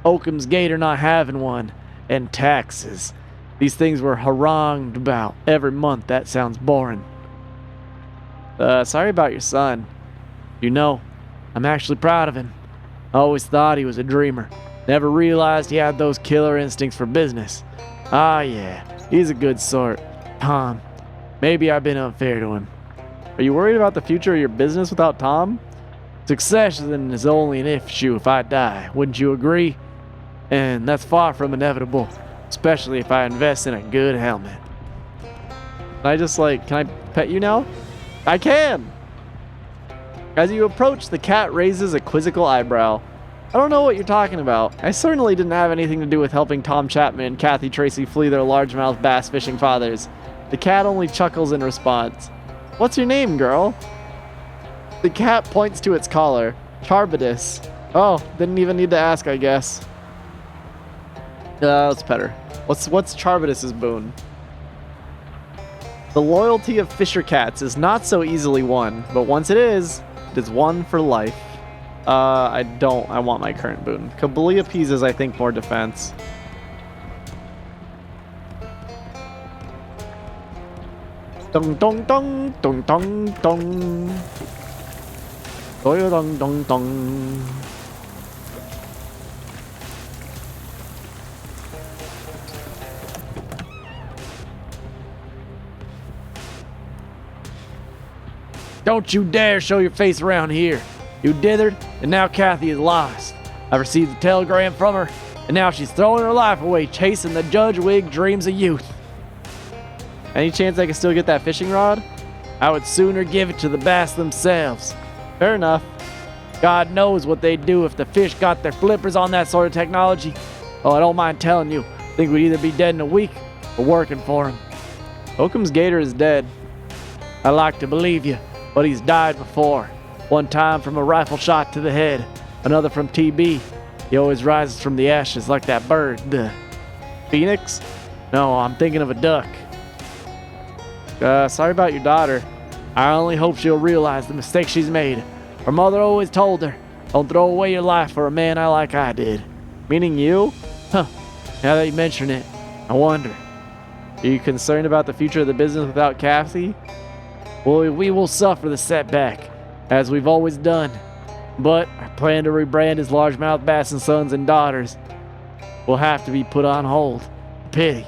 Occam's gator not having one, and taxes. These things were harangued about every month. That sounds boring. Sorry about your son. You know, I'm actually proud of him. I always thought he was a dreamer. Never realized he had those killer instincts for business. Ah, yeah, he's a good sort. Tom, maybe I've been unfair to him. Are you worried about the future of your business without Tom? Succession is only an issue if I die, wouldn't you agree? And that's far from inevitable, especially if I invest in a good helmet. Can I pet you now? I can! As you approach, the cat raises a quizzical eyebrow. I don't know what you're talking about. I certainly didn't have anything to do with helping Tom Chapman and Kathy Tracy flee their largemouth bass fishing fathers. The cat only chuckles in response. What's your name, girl? The cat points to its collar. Charbidus. Oh, didn't even need to ask, I guess. Let's pet her. What's Charbidus's boon? The loyalty of fisher cats is not so easily won, but once it is won for life. I want my current boon. Calliope is, I think, more defense. Dong dong dong dong dong dong. Doyo dong dong dong. Don't you dare show your face around here. You dithered, and now Kathy is lost. I've received a telegram from her, and now she's throwing her life away chasing the Judge Wig dreams of youth. Any chance I can still get that fishing rod? I would sooner give it to the bass themselves. Fair enough. God knows what they'd do if the fish got their flippers on that sort of technology. Oh, I don't mind telling you, I think we'd either be dead in a week or working for him. Occam's gator is dead. I like to believe you, but he's died before. One time from a rifle shot to the head, another from TB. He always rises from the ashes like that bird. The phoenix? No, I'm thinking of a duck. Sorry about your daughter. I only hope she'll realize the mistake she's made. Her mother always told her, don't throw away your life for a man like I did. Meaning you? Huh. Now that you mention it, I wonder. Are you concerned about the future of the business without Kathy? Well, we will suffer the setback, as we've always done. But our plan to rebrand as Largemouth Bass and Sons and Daughters will have to be put on hold. Pity.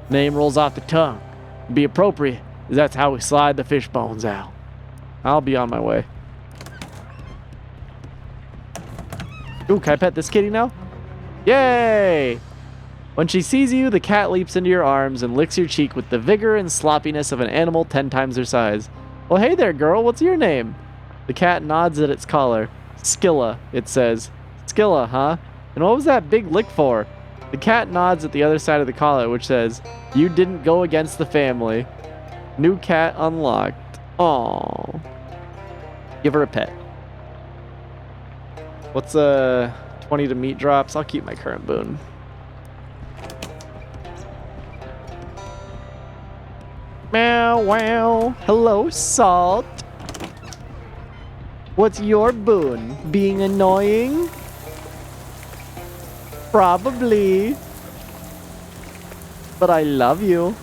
Name rolls off the tongue. Be appropriate, as that's how we slide the fish bones out. I'll be on my way. Ooh, can I pet this kitty now? Yay! When she sees you, the cat leaps into your arms and licks your cheek with the vigor and sloppiness of an animal 10 times her size. Well, hey there, girl. What's your name? The cat nods at its collar. Skilla, it says. Skilla, huh? And what was that big lick for? The cat nods at the other side of the collar, which says, you didn't go against the family. New cat unlocked. Aww. Give her a pet. What's 20 to meat drops? I'll keep my current boon. Meow wow. Hello, Salt. What's your boon? Being annoying? Probably. But I love you.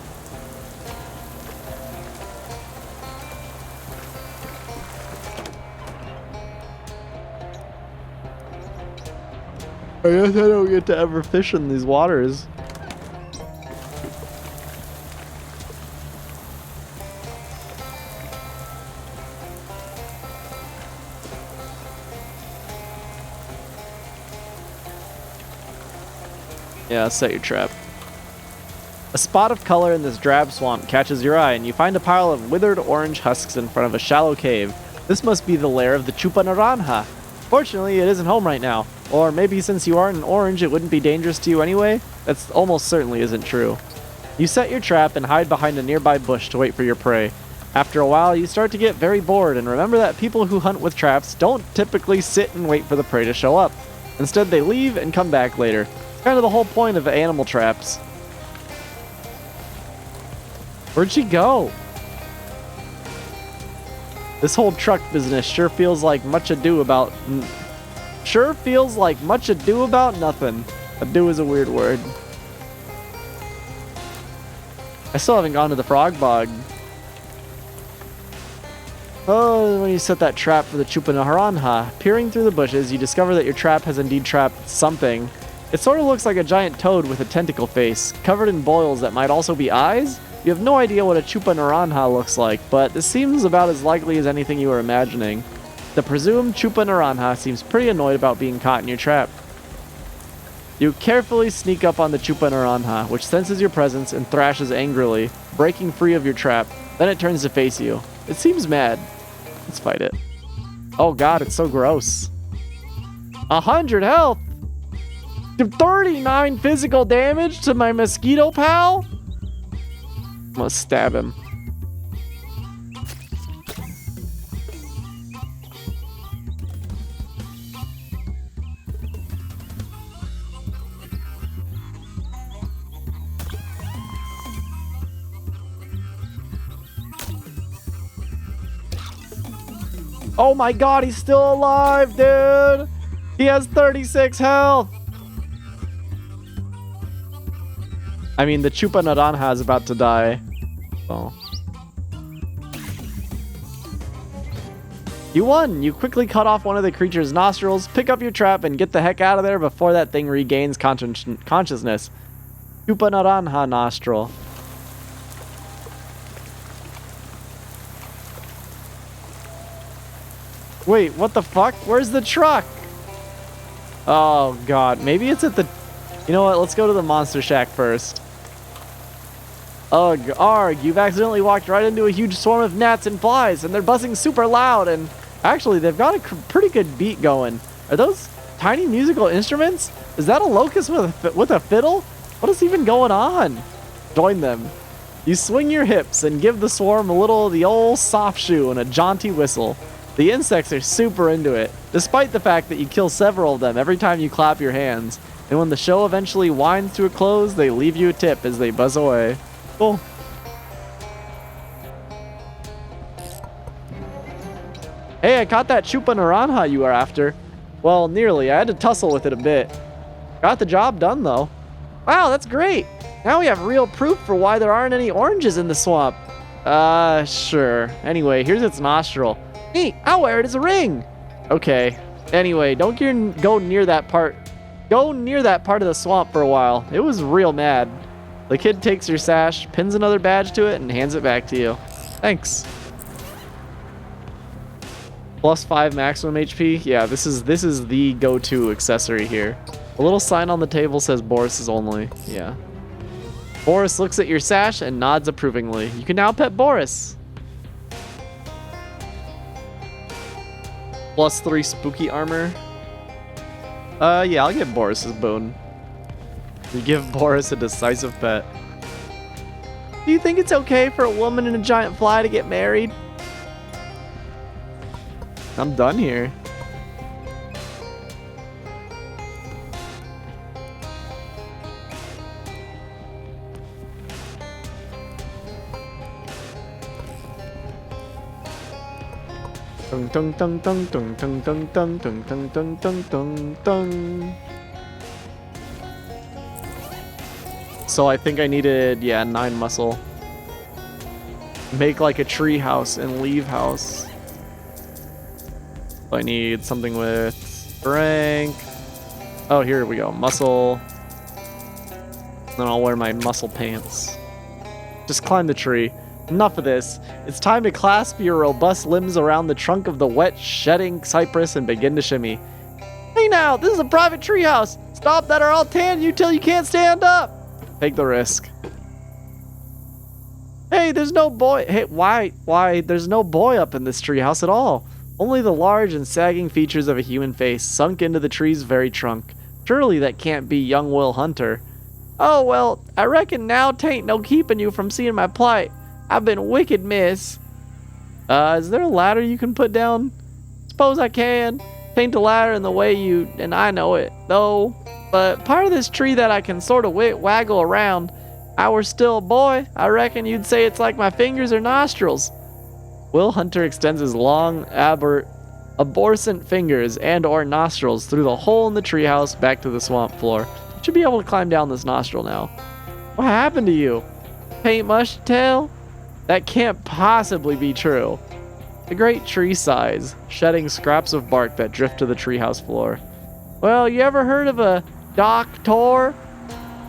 I guess I don't get to ever fish in these waters. Yeah, set your trap. A spot of color in this drab swamp catches your eye, and you find a pile of withered orange husks in front of a shallow cave. This must be the lair of the Chupa Naranja. Fortunately, it isn't home right now. Or maybe since you aren't an orange, it wouldn't be dangerous to you anyway? That's almost certainly isn't true. You set your trap and hide behind a nearby bush to wait for your prey. After a while, you start to get very bored, and remember that people who hunt with traps don't typically sit and wait for the prey to show up. Instead, they leave and come back later. It's kind of the whole point of animal traps. Where'd she go? This whole truck business sure feels like much ado about nothing. Ado is a weird word. I still haven't gone to the frog bog. Oh, when you set that trap for the Chupa Naranja, peering through the bushes, you discover that your trap has indeed trapped something. It sort of looks like a giant toad with a tentacle face, covered in boils that might also be eyes. You have no idea what a Chupa Naranja looks like, but this seems about as likely as anything you were imagining. The presumed Chupa Naranja seems pretty annoyed about being caught in your trap. You carefully sneak up on the Chupa Naranja, which senses your presence and thrashes angrily, breaking free of your trap. Then it turns to face you. It seems mad. Let's fight it. Oh god, it's so gross. 100 health! 39 physical damage to my mosquito pal? I'm gonna stab him. Oh my god, he's still alive, dude! He has 36 health! I mean, the Chupa Naranja is about to die. So. You won! You quickly cut off one of the creature's nostrils, pick up your trap, and get the heck out of there before that thing regains consciousness. Chupa Naranja nostril. Wait, what the fuck? Where's the truck? Oh god, maybe it's at the... You know what, let's go to the monster shack first. Ugh, arg, you've accidentally walked right into a huge swarm of gnats and flies, and they're buzzing super loud, and actually, they've got a pretty good beat going. Are those tiny musical instruments? Is that a locust with a fiddle? What is even going on? Join them. You swing your hips and give the swarm a little of the old soft shoe and a jaunty whistle. The insects are super into it, despite the fact that you kill several of them every time you clap your hands. And when the show eventually winds to a close, they leave you a tip as they buzz away. Cool. Hey, I caught that chupa naranja you were after. Well, nearly. I had to tussle with it a bit. Got the job done, though. Wow, that's great. Now we have real proof for why there aren't any oranges in the swamp. Sure. Anyway, here's its nostril. Neat, I'll wear it as a ring. Okay. Anyway, don't go near that part. Go near that part of the swamp for a while. It was real mad. The kid takes your sash, pins another badge to it, and hands it back to you. Thanks. +5 maximum HP. Yeah, this is the go-to accessory here. A little sign on the table says Boris is only. Yeah. Boris looks at your sash and nods approvingly. You can now pet Boris. +3 spooky armor. Yeah, I'll give Boris his boon. You give Boris a decisive pet. Do you think it's okay for a woman and a giant fly to get married? I'm done here. Dun dun dun dun dun dun dun dun dun dun dun dun dun. So I think I needed, yeah, 9 muscle. Make like a tree house and leave house. I need something with strength. Oh, here we go. Muscle. Then I'll wear my muscle pants. Just climb the tree. Enough of this. It's time to clasp your robust limbs around the trunk of the wet, shedding cypress and begin to shimmy. Hey now, this is a private treehouse. Stop that or I'll tan you till you can't stand up. Take the risk. Hey, there's no boy. Hey, why? There's no boy up in this treehouse at all. Only the large and sagging features of a human face sunk into the tree's very trunk. Surely that can't be young Will Hunter. Oh, well, I reckon now tain't no keeping you from seeing my plight. I've been wicked, miss. Is there a ladder you can put down? Suppose I can. Tain't a ladder in the way you, and I know it, though. But part of this tree that I can sort of waggle around, I were still a boy, I reckon you'd say it's like my fingers or nostrils. Will Hunter extends his long, aborcent fingers and or nostrils through the hole in the treehouse back to the swamp floor. You should be able to climb down this nostril now. What happened to you? Paint much to tell? That can't possibly be true. The great tree sighs, shedding scraps of bark that drift to the treehouse floor. Well, you ever heard of a doctor?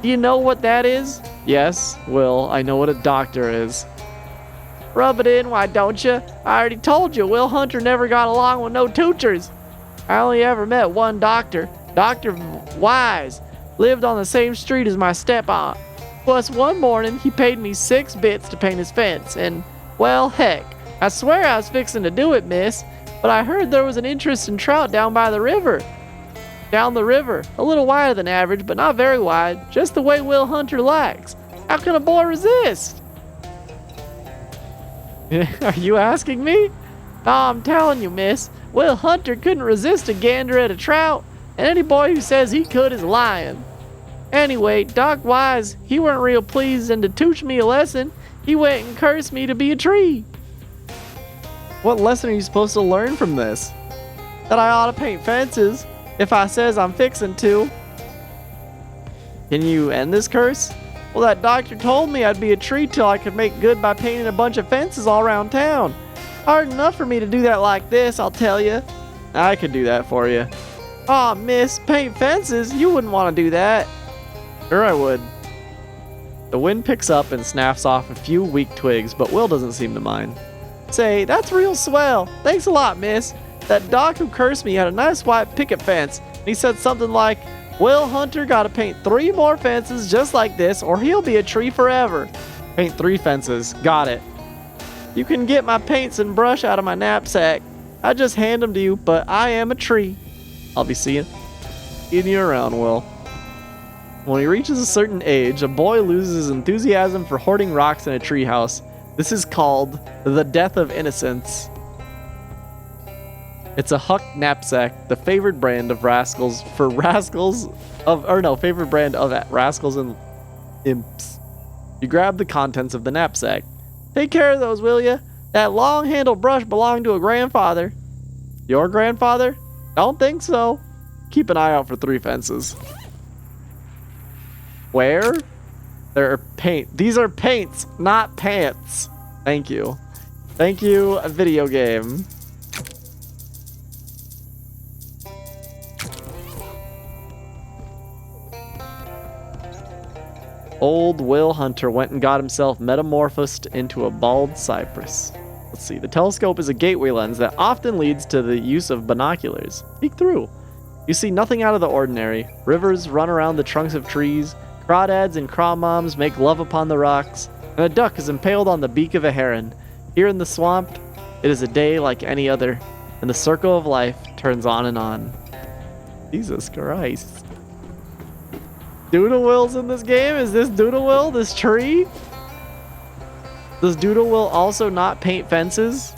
Do you know what that is? Yes, Will, I know what a doctor is. Rub it in, why don't you? I already told you, Will Hunter never got along with no tutors. I only ever met one doctor, Dr. Wise. Lived on the same street as my step-aunt. Plus, one morning, he paid me 6 bits to paint his fence, and, well, heck, I swear I was fixing to do it, miss, but I heard there was an interest in trout down by the river. Down the river, a little wider than average, but not very wide, just the way Will Hunter likes. How can a boy resist? Are you asking me? No, I'm telling you, miss, Will Hunter couldn't resist a gander at a trout, and any boy who says he could is lying. Anyway, Doc Wise, he weren't real pleased, and to teach me a lesson, he went and cursed me to be a tree. What lesson are you supposed to learn from this? That I ought to paint fences, if I says I'm fixing to. Can you end this curse? Well, that doctor told me I'd be a tree till I could make good by painting a bunch of fences all around town. Hard enough for me to do that like this, I'll tell you. I could do that for you. Aw, miss, paint fences? You wouldn't want to do that. Sure I would. The wind picks up and snaps off a few weak twigs, but Will doesn't seem to mind. Say, that's real swell. Thanks a lot, miss. That doc who cursed me had a nice white picket fence, and he said something like, Will Hunter gotta paint 3 more fences just like this, or he'll be a tree forever. Paint 3 fences. Got it. You can get my paints and brush out of my knapsack. I just hand them to you, but I am a tree. I'll be seeing you around, Will. When he reaches a certain age, a boy loses his enthusiasm for hoarding rocks in a treehouse. This is called the death of innocence. It's a Huck knapsack, the favorite brand of rascals favorite brand of rascals and imps. You grab the contents of the knapsack. Take care of those, will ya? That long-handled brush belonged to a grandfather. Your grandfather? Don't think so. Keep an eye out for 3 fences. Where? There are paint. These are paints, not pants. Thank you. Thank you, a video game. Old Will Hunter went and got himself metamorphosed into a bald cypress. Let's see. The telescope is a gateway lens that often leads to the use of binoculars. Peek through. You see nothing out of the ordinary. Rivers run around the trunks of trees. Crawdads and crawmoms make love upon the rocks. And a duck is impaled on the beak of a heron. Here in the swamp, it is a day like any other. And the circle of life turns on and on. Jesus Christ. Doodle Will's in this game? Is this Doodle Will? This tree? Does Doodle Will also not paint fences?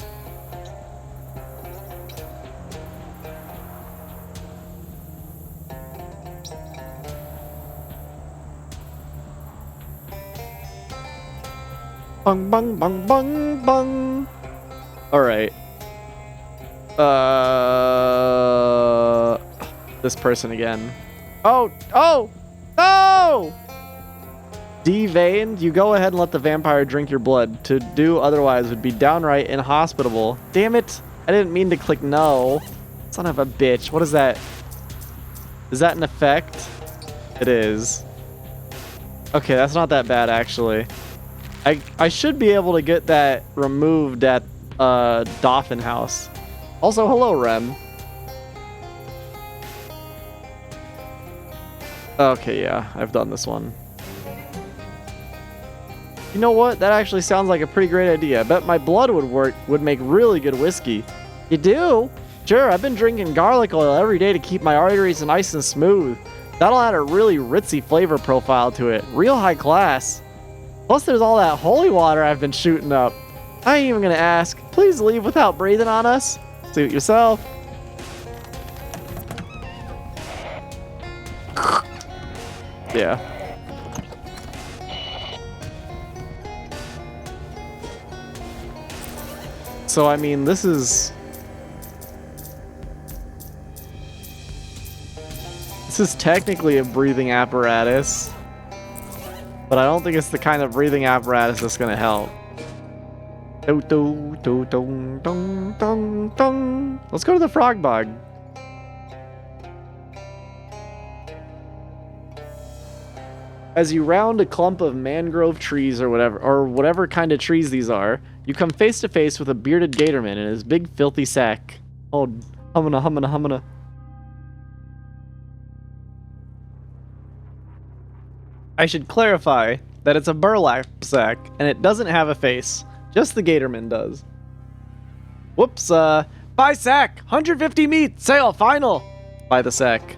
Bung bung bung bung bung. Alright. This person again. Oh! No! Deveined, you go ahead and let the vampire drink your blood. To do otherwise would be downright inhospitable. Damn it! I didn't mean to click no. Son of a bitch. What is that? Is that an effect? It is. Okay, that's not that bad actually. I should be able to get that removed at Dolphin House. Also, hello, Rem. Okay, yeah, I've done this one. You know what? That actually sounds like a pretty great idea. I bet my blood would make really good whiskey. You do? Sure, I've been drinking garlic oil every day to keep my arteries nice and smooth. That'll add a really ritzy flavor profile to it. Real high class. Plus there's all that holy water I've been shooting up. I ain't even gonna ask. Please leave without breathing on us. Suit yourself. Yeah. So, I mean, this is technically a breathing apparatus, but I don't think it's the kind of breathing apparatus that's gonna help. Let's go to the frog bog. As you round a clump of mangrove trees or whatever kind of trees these are, you come face to face with a bearded gatorman in his big filthy sack. Oh, humana. I should clarify that it's a burlap sack and it doesn't have a face. Just the gatorman does. Whoops, buy sack, 150 meat, sale, final. Buy the sack.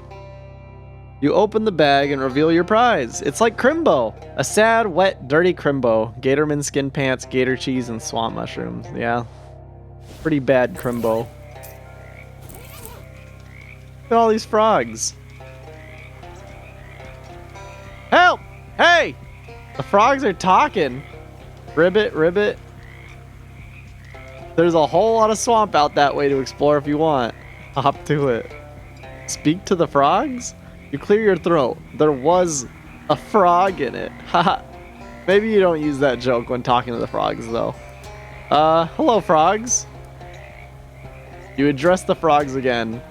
You open the bag and reveal your prize. It's like Crimbo. A sad, wet, dirty Crimbo. Gatorman skin pants, gator cheese, and swamp mushrooms. Yeah. Pretty bad Crimbo. Look at all these frogs. Help! Hey! The frogs are talking. Ribbit. There's a whole lot of swamp out that way to explore if you want. Hop to it. Speak to the frogs? You clear your throat. There was a frog in it. Haha. Maybe you don't use that joke when talking to the frogs, though. Hello, frogs. You address the frogs again.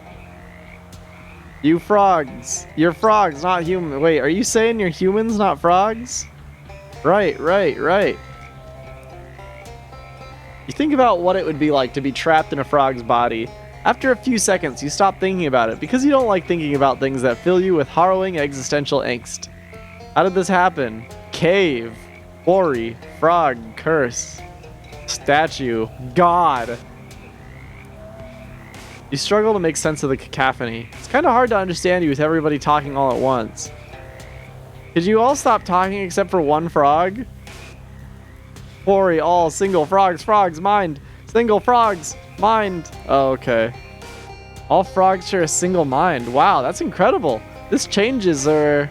You frogs. You're frogs, not human. Wait, are you saying you're humans, not frogs? Right. You think about what it would be like to be trapped in a frog's body. After a few seconds, you stop thinking about it because you don't like thinking about things that fill you with harrowing existential angst. How did this happen? Cave. Quarry. Frog. Curse. Statue. God. You struggle to make sense of the cacophony. It's kind of hard to understand you with everybody talking all at once. Did you all stop talking except for one frog? Quarry. All. Single. Frogs. Mind. Single. Frogs. Mind. Oh, okay. All frogs share a single mind. Wow, that's incredible. This changes or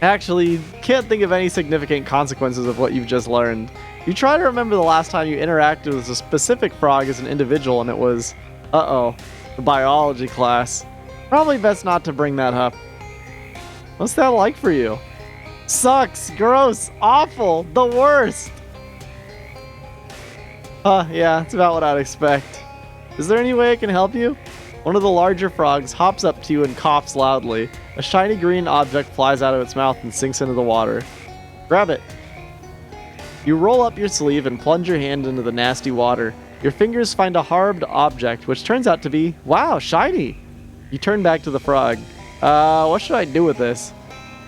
actually can't think of any significant consequences of what you've just learned. You try to remember the last time you interacted with a specific frog as an individual and it was, the biology class. Probably best not to bring that up. What's that like for you? Sucks, gross, awful, the worst. Yeah, that's about what I'd expect. Is there any way I can help you? One of the larger frogs hops up to you and coughs loudly. A shiny green object flies out of its mouth and sinks into the water. Grab it. You roll up your sleeve and plunge your hand into the nasty water. Your fingers find a hard object, which turns out to be, wow, shiny. You turn back to the frog. What should I do with this?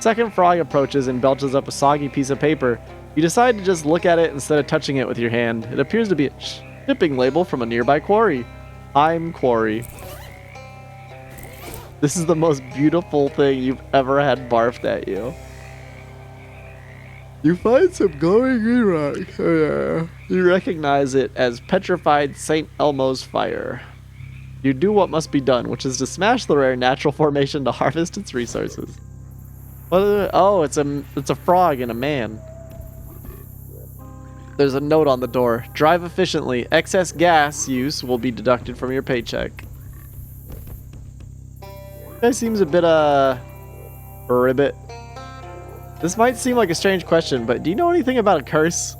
Second frog approaches and belches up a soggy piece of paper. You decide to just look at it instead of touching it with your hand. It appears to be a shipping label from a nearby quarry. I'm Quarry. This is the most beautiful thing you've ever had barfed at you. You find some glowing green rock. Oh, yeah. You recognize it as petrified St. Elmo's fire. You do what must be done, which is to smash the rare natural formation to harvest its resources. What is it? Oh, it's a frog and a man. There's a note on the door. Drive efficiently. Excess gas use will be deducted from your paycheck. Guy seems a bit ribbit. This might seem like a strange question, but do you know anything about a curse?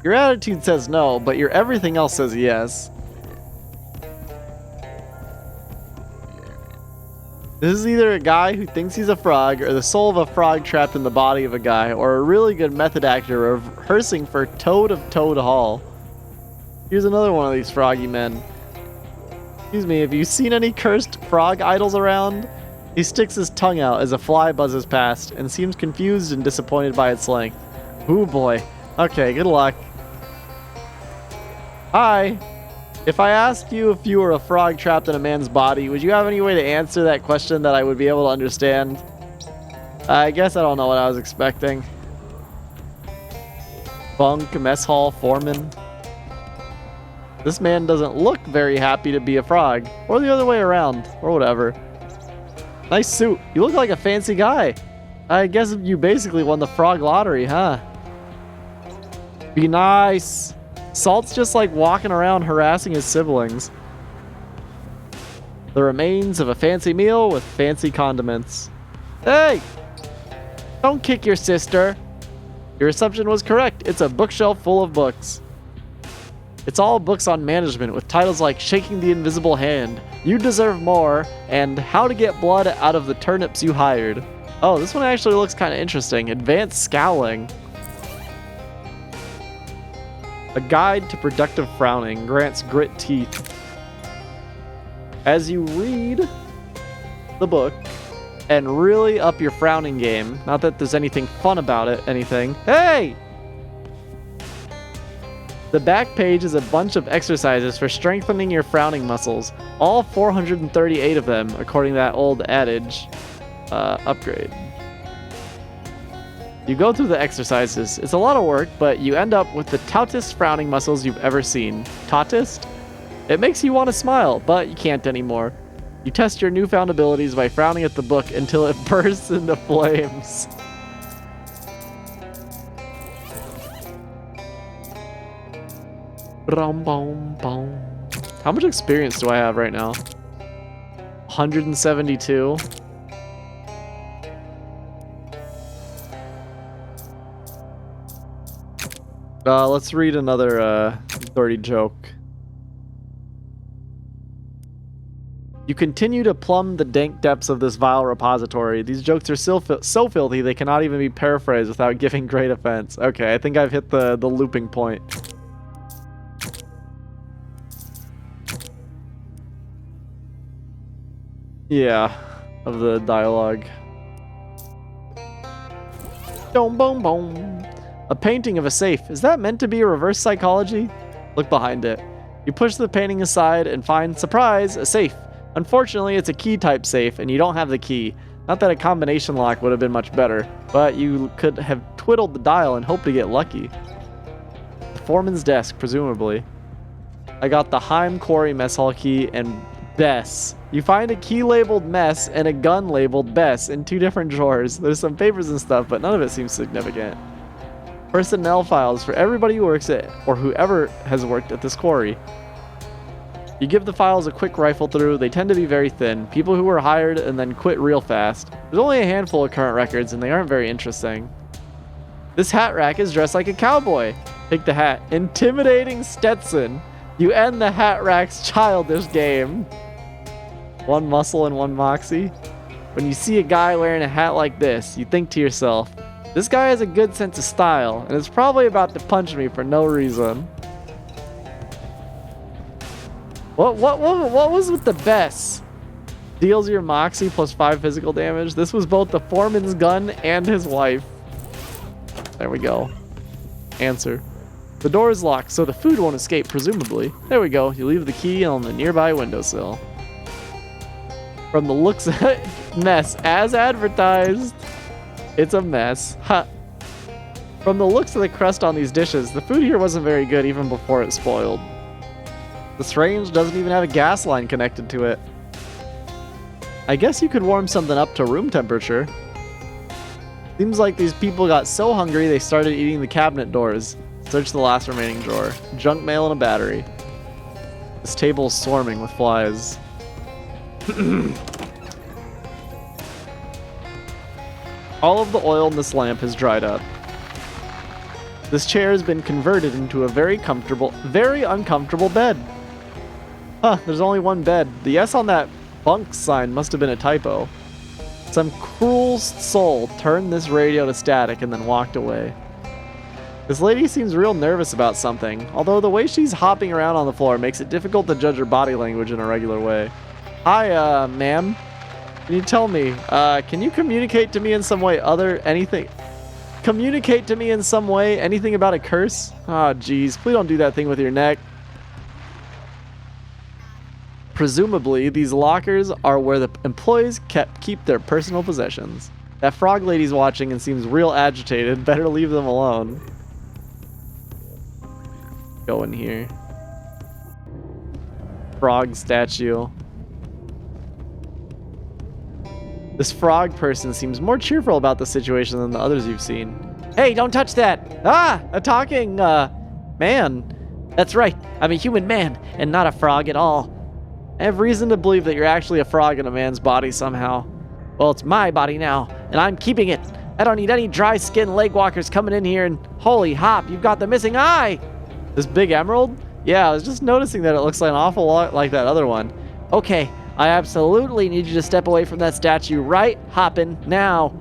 Your attitude says no, but your everything else says yes. This is either a guy who thinks he's a frog, or the soul of a frog trapped in the body of a guy, or a really good method actor rehearsing for Toad of Toad Hall. Here's another one of these froggy men. Excuse me, have you seen any cursed frog idols around? He sticks his tongue out as a fly buzzes past, and seems confused and disappointed by its length. Ooh boy. Okay, good luck. Hi. If I asked you if you were a frog trapped in a man's body, would you have any way to answer that question that I would be able to understand? I guess I don't know what I was expecting. Bunk, mess hall, foreman. This man doesn't look very happy to be a frog. Or the other way around. Or whatever. Nice suit. You look like a fancy guy. I guess you basically won the frog lottery, huh? Be nice. Salt's just like walking around harassing his siblings. The remains of a fancy meal with fancy condiments. Hey! Don't kick your sister. Your assumption was correct. It's a bookshelf full of books. It's all books on management with titles like Shaking the Invisible Hand, You Deserve More, and How to Get Blood Out of the Turnips You Hired. Oh, this one actually looks kind of interesting. Advanced Scowling. A Guide to Productive Frowning grants grit teeth. As you read the book and really up your frowning game, not that there's anything fun about it, Hey! The back page is a bunch of exercises for strengthening your frowning muscles. All 438 of them, according to that old adage. Upgrade. You go through the exercises. It's a lot of work, but you end up with the tautest frowning muscles you've ever seen. Tautest? It makes you want to smile, but you can't anymore. You test your newfound abilities by frowning at the book until it bursts into flames. How much experience do I have right now? 172. Let's read another dirty joke. You continue to plumb the dank depths of this vile repository. These jokes are so filthy they cannot even be paraphrased without giving great offense. Okay, I think I've hit the looping point. Yeah, of the dialogue. Boom, boom, boom. A painting of a safe. Is that meant to be a reverse psychology? Look behind it. You push the painting aside and find, surprise, a safe. Unfortunately, it's a key-type safe, and you don't have the key. Not that a combination lock would have been much better, but you could have twiddled the dial and hoped to get lucky. The foreman's desk, presumably. I got the Heim Quarry mess hall key and Bess. You find a key labeled mess and a gun labeled Bess in 2 different drawers. There's some papers and stuff, but none of it seems significant. Personnel files for everybody who works at, or whoever has worked at this quarry. You give the files a quick rifle through. They tend to be very thin. People who were hired and then quit real fast. There's only a handful of current records, and they aren't very interesting. This hat rack is dressed like a cowboy. Take the hat. Intimidating Stetson. You end the hat rack's childish game. 1 muscle and 1 moxie. When you see a guy wearing a hat like this, you think to yourself, this guy has a good sense of style, and is probably about to punch me for no reason. What was with the Bess? Deals your moxie plus 5 physical damage. This was both the foreman's gun and his wife. There we go. Answer. The door is locked, so the food won't escape, presumably. There we go. You leave the key on the nearby windowsill. From the looks of it, mess as advertised. It's a mess. Ha. From the looks of the crust on these dishes, the food here wasn't very good even before it spoiled. This range doesn't even have a gas line connected to it. I guess you could warm something up to room temperature. Seems like these people got so hungry they started eating the cabinet doors. Search the last remaining drawer. Junk mail and a battery. This table is swarming with flies. All of the oil in this lamp has dried up. This chair has been converted into a very uncomfortable bed. Huh, there's only 1 bed. The S on that bunk sign must have been a typo. Some cruel soul turned this radio to static and then walked away. This lady seems real nervous about something, although the way she's hopping around on the floor makes it difficult to judge her body language in a regular way. Hi, ma'am. Can you tell me, can you communicate to me in some way Communicate to me in some way anything about a curse? Oh, geez, please don't do that thing with your neck. Presumably, these lockers are where the employees keep their personal possessions. That frog lady's watching and seems real agitated. Better leave them alone. Go in here. Frog statue. This frog person seems more cheerful about the situation than the others you've seen. Hey, don't touch that! Ah! A talking, man. That's right. I'm a human man, and not a frog at all. I have reason to believe that you're actually a frog in a man's body somehow. Well, it's my body now, and I'm keeping it. I don't need any dry-skinned leg walkers coming in here and... Holy hop, you've got the missing eye! This big emerald? Yeah, I was just noticing that it looks like an awful lot like that other one. Okay, I absolutely need you to step away from that statue right hopping now.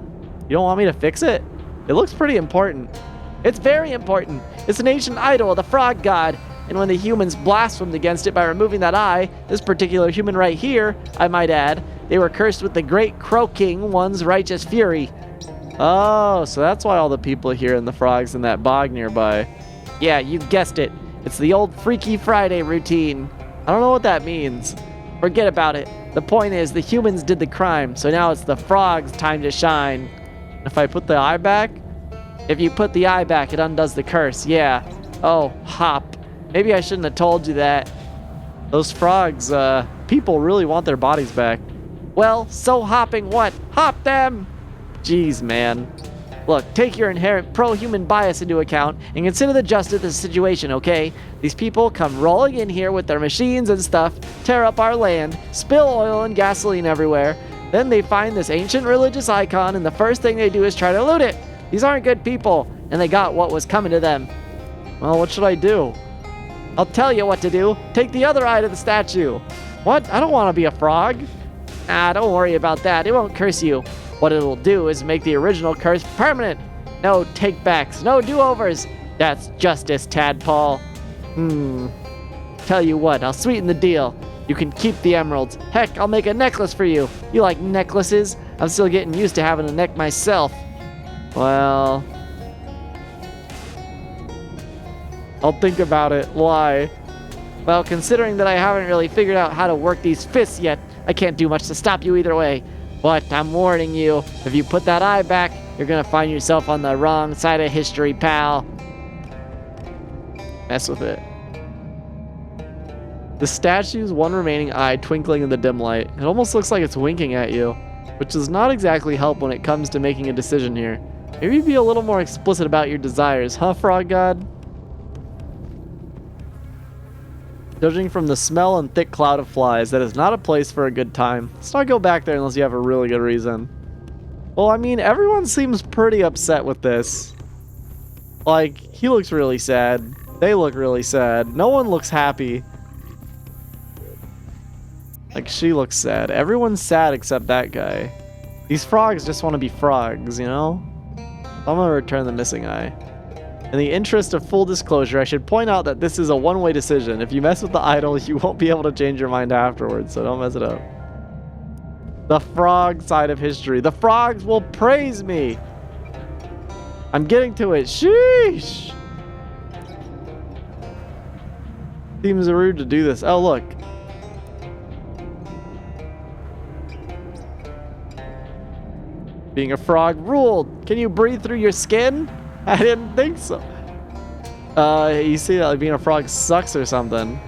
You don't want me to fix it? It looks pretty important. It's very important. It's an ancient idol of the frog god. And when the humans blasphemed against it by removing that eye, this particular human right here, I might add, they were cursed with the great Crow King One's righteous fury. Oh, so that's why all the people here and the frogs in that bog nearby. Yeah, you guessed it. It's the old Freaky Friday routine. I don't know what that means. Forget about it. The point is, the humans did the crime, so now it's the frogs' time to shine. If I put the eye back? If you put the eye back, it undoes the curse, yeah. Oh, hop. Maybe I shouldn't have told you that. Those frogs, people really want their bodies back. Well, so hopping what? Hop them! Jeez, man. Look, take your inherent pro-human bias into account and consider the justice of the situation, okay? These people come rolling in here with their machines and stuff, tear up our land, spill oil and gasoline everywhere. Then they find this ancient religious icon, and the first thing they do is try to loot it. These aren't good people, and they got what was coming to them. Well, what should I do? I'll tell you what to do. Take the other eye to the statue. What? I don't want to be a frog. Ah, don't worry about that. It won't curse you. What it'll do is make the original curse permanent. No take-backs, no do-overs. That's justice, tadpole. Tell you what, I'll sweeten the deal. You can keep the emeralds. Heck, I'll make a necklace for you. You like necklaces? I'm still getting used to having a neck myself. Well... I'll think about it. Why? Well, considering that I haven't really figured out how to work these fists yet, I can't do much to stop you either way. But I'm warning you, if you put that eye back, you're gonna find yourself on the wrong side of history, pal. Mess with it. The statue's one remaining eye twinkling in the dim light. It almost looks like it's winking at you, which does not exactly help when it comes to making a decision here. Maybe be a little more explicit about your desires, huh, Frog God? Judging from the smell and thick cloud of flies, that is not a place for a good time. Let's not go back there unless you have a really good reason. Well, I mean, everyone seems pretty upset with this. Like, he looks really sad. They look really sad. No one looks happy. Like, she looks sad. Everyone's sad except that guy. These frogs just want to be frogs, you know? I'm gonna return the missing eye. In the interest of full disclosure, I should point out that this is a one-way decision. If you mess with the idol, you won't be able to change your mind afterwards, so don't mess it up. The frog side of history. The frogs will praise me! I'm getting to it. Sheesh! Seems rude to do this. Oh, look. Being a frog ruled. Can you breathe through your skin? I didn't think so. You see that like being a frog sucks or something.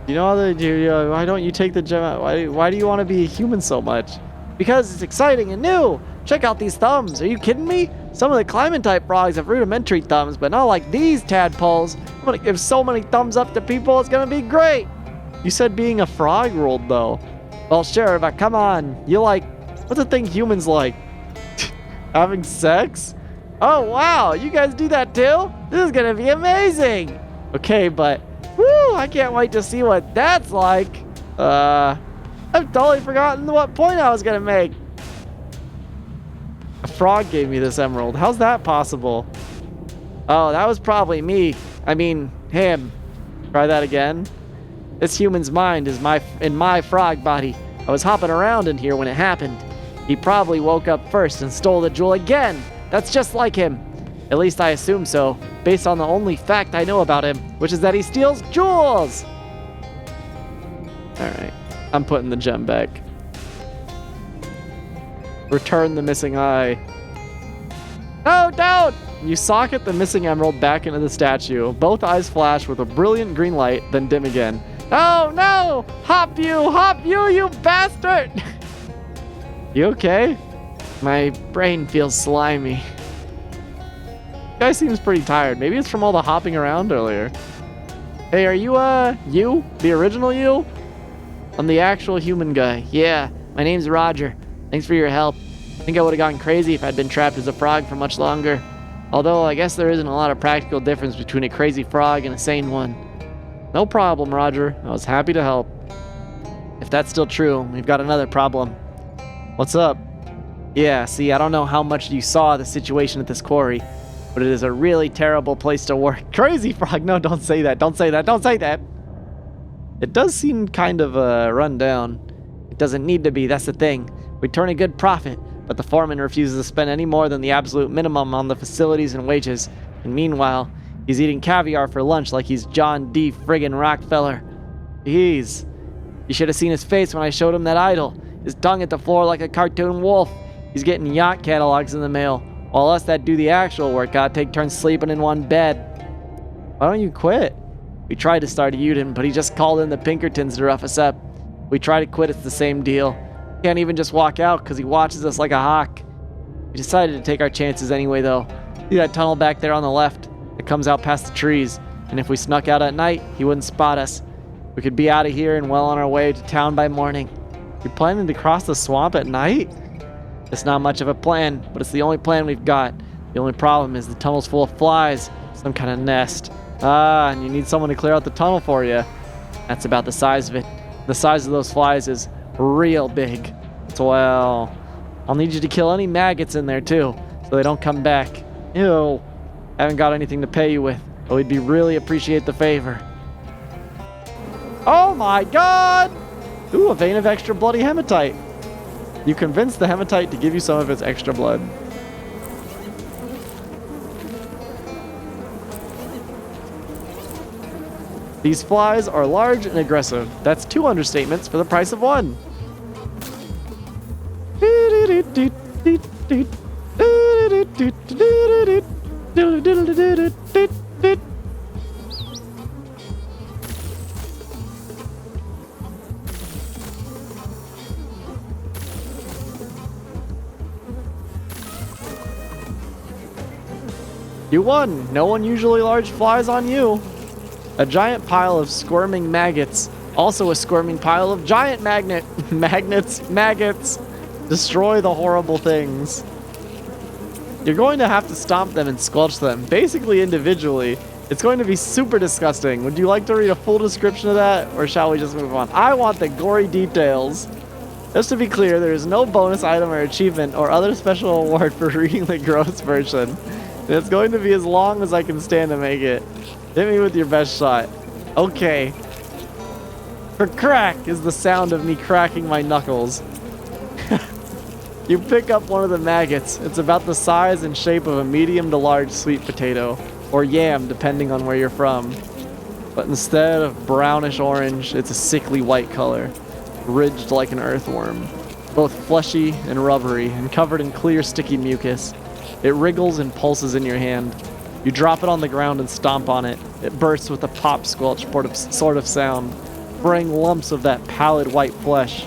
You know how why don't you take the gem out? Why do you want to be a human so much? Because it's exciting and new. Check out these thumbs. Are you kidding me? Some of the climbing type frogs have rudimentary thumbs, but not like these tadpoles. I'm gonna give so many thumbs up to people, it's gonna be great. You said being a frog ruled though. Well, sure, but come on. You like, what's the thing humans like? Having sex? Oh, wow, you guys do that too? This is gonna be amazing. Okay, but, woo, I can't wait to see what that's like. I've totally forgotten what point I was gonna make. A frog gave me this emerald. How's that possible? Oh, that was probably me. I mean, him. Try that again. This human's mind is in my frog body. I was hopping around in here when it happened. He probably woke up first and stole the jewel again. That's just like him. At least I assume so, based on the only fact I know about him, which is that he steals jewels. Alright, I'm putting the gem back. Return the missing eye. No, don't! You socket the missing emerald back into the statue. Both eyes flash with a brilliant green light, then dim again. Oh no! Hop you, you bastard! You okay? My brain feels slimy. Guy seems pretty tired. Maybe it's from all the hopping around earlier. Hey, are you, you? The original you? I'm the actual human guy. Yeah, my name's Roger. Thanks for your help. I think I would have gone crazy if I'd been trapped as a frog for much longer. Although, I guess there isn't a lot of practical difference between a crazy frog and a sane one. No problem, Roger. I was happy to help. If that's still true, we've got another problem. What's up? Yeah, see, I don't know how much you saw the situation at this quarry, but it is a really terrible place to work. Crazy frog! No, don't say that. Don't say that. Don't say that! It does seem kind of run down. It doesn't need to be, that's the thing. We turn a good profit, but the foreman refuses to spend any more than the absolute minimum on the facilities and wages. And meanwhile, he's eating caviar for lunch like he's John D. friggin' Rockefeller. Jeez. You should have seen his face when I showed him that idol. His tongue hit the floor like a cartoon wolf. He's getting yacht catalogs in the mail, while us that do the actual work gotta take turns sleeping in one bed. Why don't you quit? We tried to start a union, but he just called in the Pinkertons to rough us up. We try to quit, it's the same deal. Can't even just walk out because he watches us like a hawk. We decided to take our chances anyway, though. See that tunnel back there on the left? It comes out past the trees, and if we snuck out at night, he wouldn't spot us. We could be out of here and well on our way to town by morning. You planning to cross the swamp at night? It's not much of a plan, but it's the only plan we've got. The only problem is the tunnel's full of flies, some kind of nest. Ah, and you need someone to clear out the tunnel for you. That's about the size of it. The size of those flies is real big. So, well, I'll need you to kill any maggots in there too, so they don't come back. Ew. Haven't got anything to pay you with, but we'd really appreciate the favor. Oh my god! Ooh, a vein of extra bloody hematite. You convinced the hematite to give you some of its extra blood. These flies are large and aggressive. That's 2 understatements for the price of 1. You won. No unusually large flies on you. A giant pile of squirming maggots. Also a squirming pile of giant maggots. Destroy the horrible things. You're going to have to stomp them and squelch them, basically individually. It's going to be super disgusting. Would you like to read a full description of that, or shall we just move on? I want the gory details. Just to be clear, there is no bonus item or achievement or other special award for reading the gross version. And it's going to be as long as I can stand to make it. Hit me with your best shot. Okay. For crack is the sound of me cracking my knuckles. You pick up one of the maggots. It's about the size and shape of a medium to large sweet potato, or yam depending on where you're from. But instead of brownish orange, it's a sickly white color, ridged like an earthworm, both fleshy and rubbery and covered in clear sticky mucus. It wriggles and pulses in your hand. You drop it on the ground and stomp on it. It bursts with a pop squelch sort of sound, spraying lumps of that pallid white flesh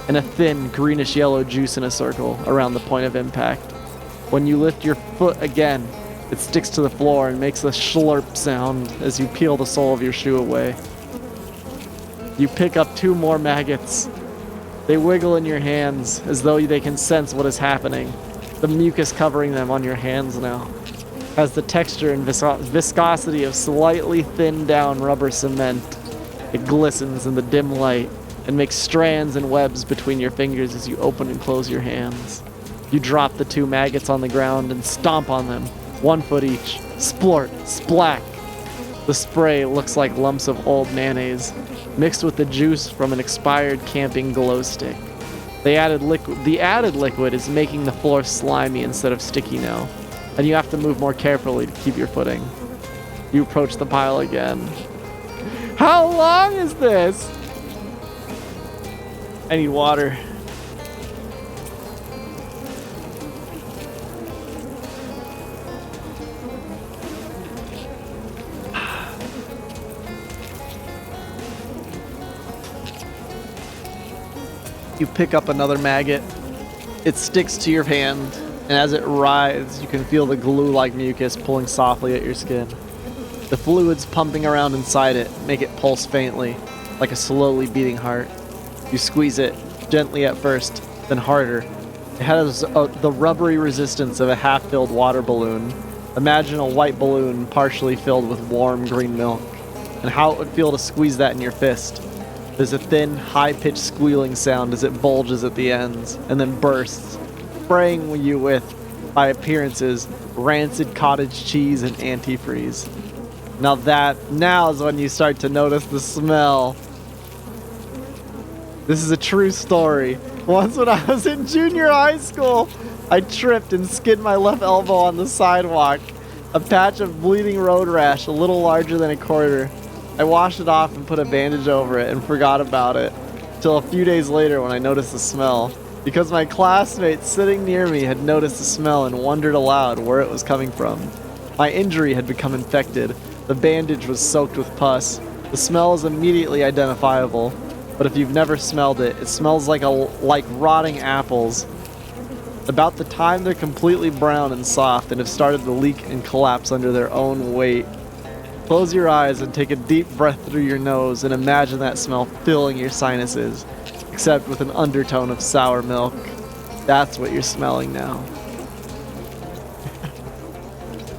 and a thin greenish yellow juice in a circle around the point of impact. When you lift your foot again, it sticks to the floor and makes a slurp sound as you peel the sole of your shoe away. You pick up 2 more maggots. They wiggle in your hands as though they can sense what is happening. The mucus covering them on your hands now has the texture and viscosity of slightly thinned down rubber cement. It glistens in the dim light and makes strands and webs between your fingers as you open and close your hands. You drop the 2 maggots on the ground and stomp on them, 1 foot each. Splort, splack. The spray looks like lumps of old mayonnaise, mixed with the juice from an expired camping glow stick. The added liquid is making the floor slimy instead of sticky now, and you have to move more carefully to keep your footing. You approach the pile again. How long is this? I need water. You pick up another maggot. It sticks to your hand, and as it writhes, you can feel the glue-like mucus pulling softly at your skin. The fluids pumping around inside it make it pulse faintly, like a slowly beating heart. You squeeze it, gently at first, then harder. It has the rubbery resistance of a half-filled water balloon. Imagine a white balloon partially filled with warm green milk, and how it would feel to squeeze that in your fist. There's a thin, high-pitched squealing sound as it bulges at the ends, and then bursts, spraying you with, by appearances, rancid cottage cheese and antifreeze. Now is when you start to notice the smell. This is a true story. Once when I was in junior high school, I tripped and skinned my left elbow on the sidewalk. A patch of bleeding road rash, a little larger than a quarter. I washed it off and put a bandage over it and forgot about it, till a few days later when I noticed the smell. Because my classmates sitting near me had noticed the smell and wondered aloud where it was coming from. My injury had become infected. The bandage was soaked with pus. The smell is immediately identifiable. But if you've never smelled it, it smells like rotting apples. About the time they're completely brown and soft and have started to leak and collapse under their own weight. Close your eyes and take a deep breath through your nose and imagine that smell filling your sinuses, except with an undertone of sour milk. That's what you're smelling now.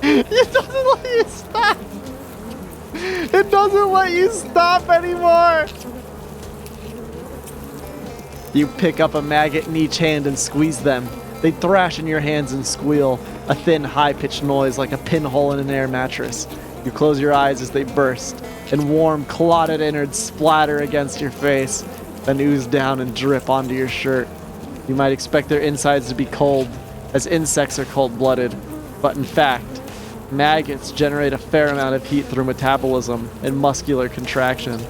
It doesn't let you stop! It doesn't let you stop anymore! You pick up a maggot in each hand and squeeze them. They thrash in your hands and squeal, a thin, high-pitched noise like a pinhole in an air mattress. You close your eyes as they burst, and warm, clotted innards splatter against your face, then ooze down and drip onto your shirt. You might expect their insides to be cold, as insects are cold-blooded, but in fact, maggots generate a fair amount of heat through metabolism and muscular contraction.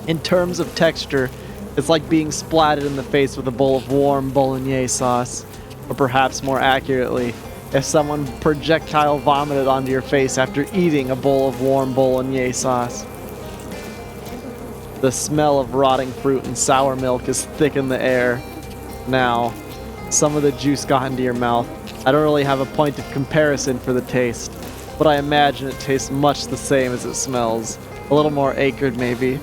In terms of texture, it's like being splatted in the face with a bowl of warm bolognese sauce, or perhaps more accurately, if someone projectile vomited onto your face after eating a bowl of warm bolognese sauce. The smell of rotting fruit and sour milk is thick in the air. Now, some of the juice got into your mouth. I don't really have a point of comparison for the taste. but I imagine it tastes much the same as it smells. A little more acrid, maybe.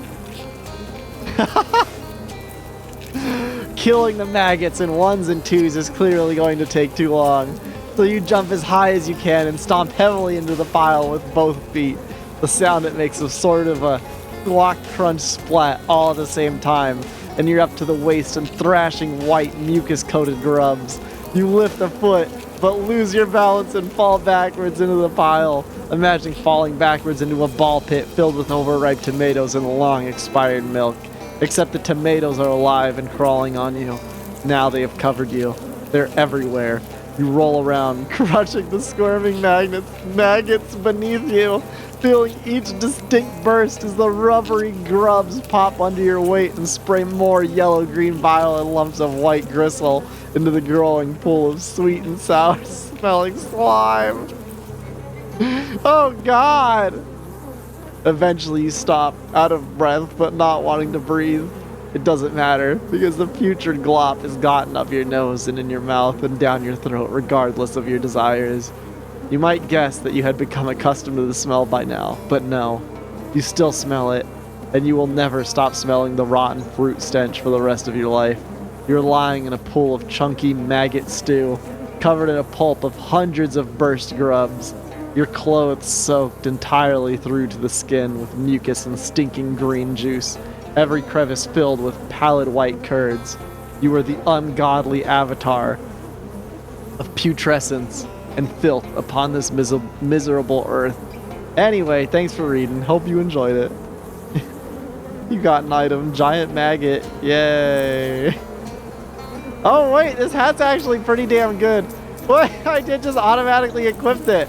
Killing the maggots in ones and twos is clearly going to take too long. So you jump as high as you can and stomp heavily into the pile with both feet. The sound it makes is sort of a squawk, crunch, splat all at the same time. And you're up to the waist in thrashing white mucus-coated grubs. You lift a foot, but lose your balance and fall backwards into the pile. Imagine falling backwards into a ball pit filled with overripe tomatoes and long expired milk. Except the tomatoes are alive and crawling on you. Now they have covered you. They're everywhere. You roll around, crushing the squirming maggots beneath you, feeling each distinct burst as the rubbery grubs pop under your weight and spray more yellow-green bile and lumps of white gristle into the growing pool of sweet and sour smelling slime. Oh God! Eventually you stop, out of breath but not wanting to breathe. It doesn't matter, because the putrid glop has gotten up your nose and in your mouth and down your throat regardless of your desires. You might guess that you had become accustomed to the smell by now, but no. You still smell it, and you will never stop smelling the rotten fruit stench for the rest of your life. You're lying in a pool of chunky maggot stew, covered in a pulp of hundreds of burst grubs. Your clothes soaked entirely through to the skin with mucus and stinking green juice, every crevice filled with pallid white curds. You are the ungodly avatar of putrescence and filth upon this miserable earth. Anyway, thanks for reading. Hope you enjoyed it. You got an item, giant maggot. Yay. Oh wait, this hat's actually pretty damn good. What? I did just automatically equip it.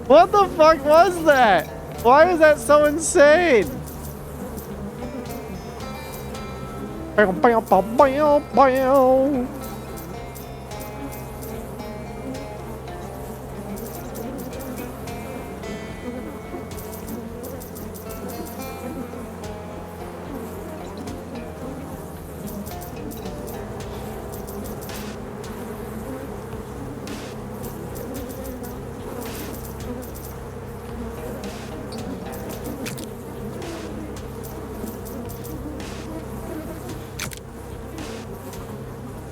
What the fuck was that? Why is that so insane?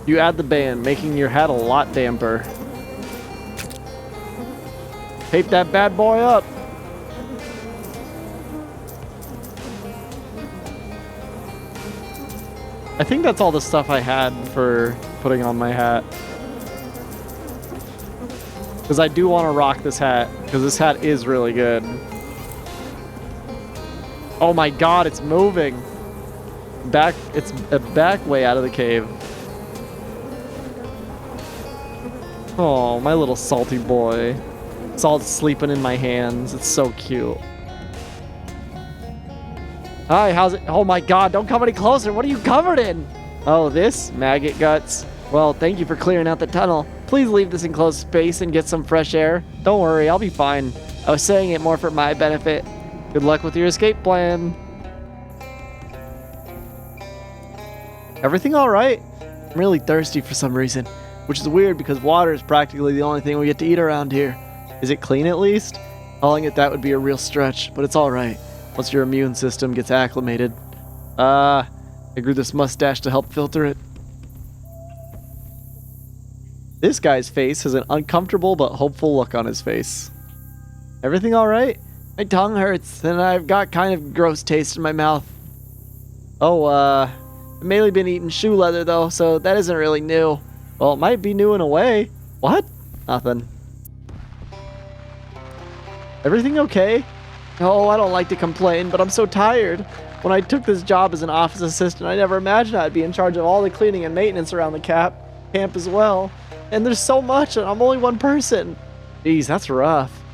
You add the band, making your hat a lot damper. Tape that bad boy up. I think that's all the stuff I had for putting on my hat. Because I do want to rock this hat, because this hat is really good. Oh my god, it's moving. It's back way out of the cave. Oh, my little salty boy. It's all sleeping in my hands. It's so cute. Hi, how's it? Oh my god, don't come any closer. What are you covered in? Oh, this? Maggot guts. Well, thank you for clearing out the tunnel. Please leave this enclosed space and get some fresh air. Don't worry, I'll be fine. I was saying it more for my benefit. Good luck with your escape plan. Everything all right? I'm really thirsty for some reason. Which is weird because water is practically the only thing we get to eat around here. Is it clean at least? Calling it that would be a real stretch, but it's alright once your immune system gets acclimated. I grew this mustache to help filter it. This guy's face has an uncomfortable but hopeful look on his face. Everything alright? My tongue hurts and I've got kind of gross taste in my mouth. Oh, I've mainly been eating shoe leather though, so that isn't really new. Well, it might be new in a way. What? Nothing. Everything okay? Oh, I don't like to complain, but I'm so tired. When I took this job as an office assistant, I never imagined I'd be in charge of all the cleaning and maintenance around the camp as well. And there's so much, and I'm only one person. Jeez, that's rough.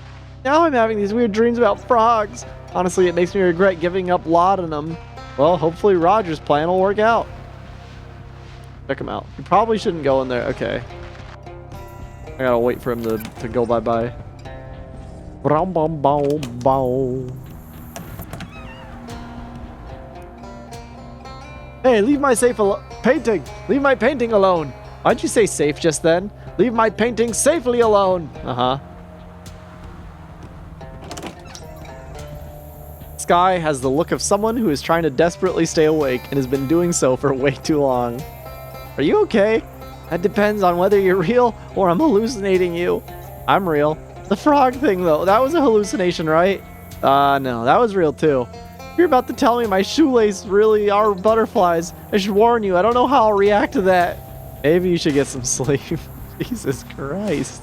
Now I'm having these weird dreams about frogs. Honestly, it makes me regret giving up lauding them. Well, hopefully Roger's plan will work out. Check him out. You probably shouldn't go in there. Okay. I gotta wait for him to go bye-bye. Hey, leave my painting! Leave my painting alone! Why'd you say safe just then? Leave my painting safely alone. Uh-huh. Sky has the look of someone who is trying to desperately stay awake and has been doing so for way too long. Are you okay? That depends on whether you're real or I'm hallucinating you. I'm real. The frog thing, though, that was a hallucination, right? No, that was real, too. You're about to tell me my shoelace really are butterflies. I should warn you, I don't know how I'll react to that. Maybe you should get some sleep. Jesus Christ.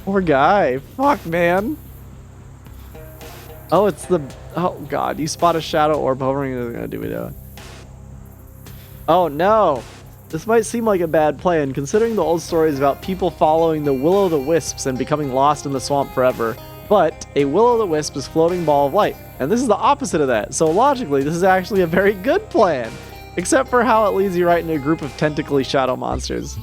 Poor guy. Fuck, man. Oh, it's the... Oh, God. You spot a shadow orb hovering. It's gonna do me that. Oh, no. This might seem like a bad plan, considering the old stories about people following the will-o'-the-wisps and becoming lost in the swamp forever. But a will-o'-the-wisp is floating ball of light, and this is the opposite of that. So logically, this is actually a very good plan. Except for how it leads you right into a group of tentacly shadow monsters.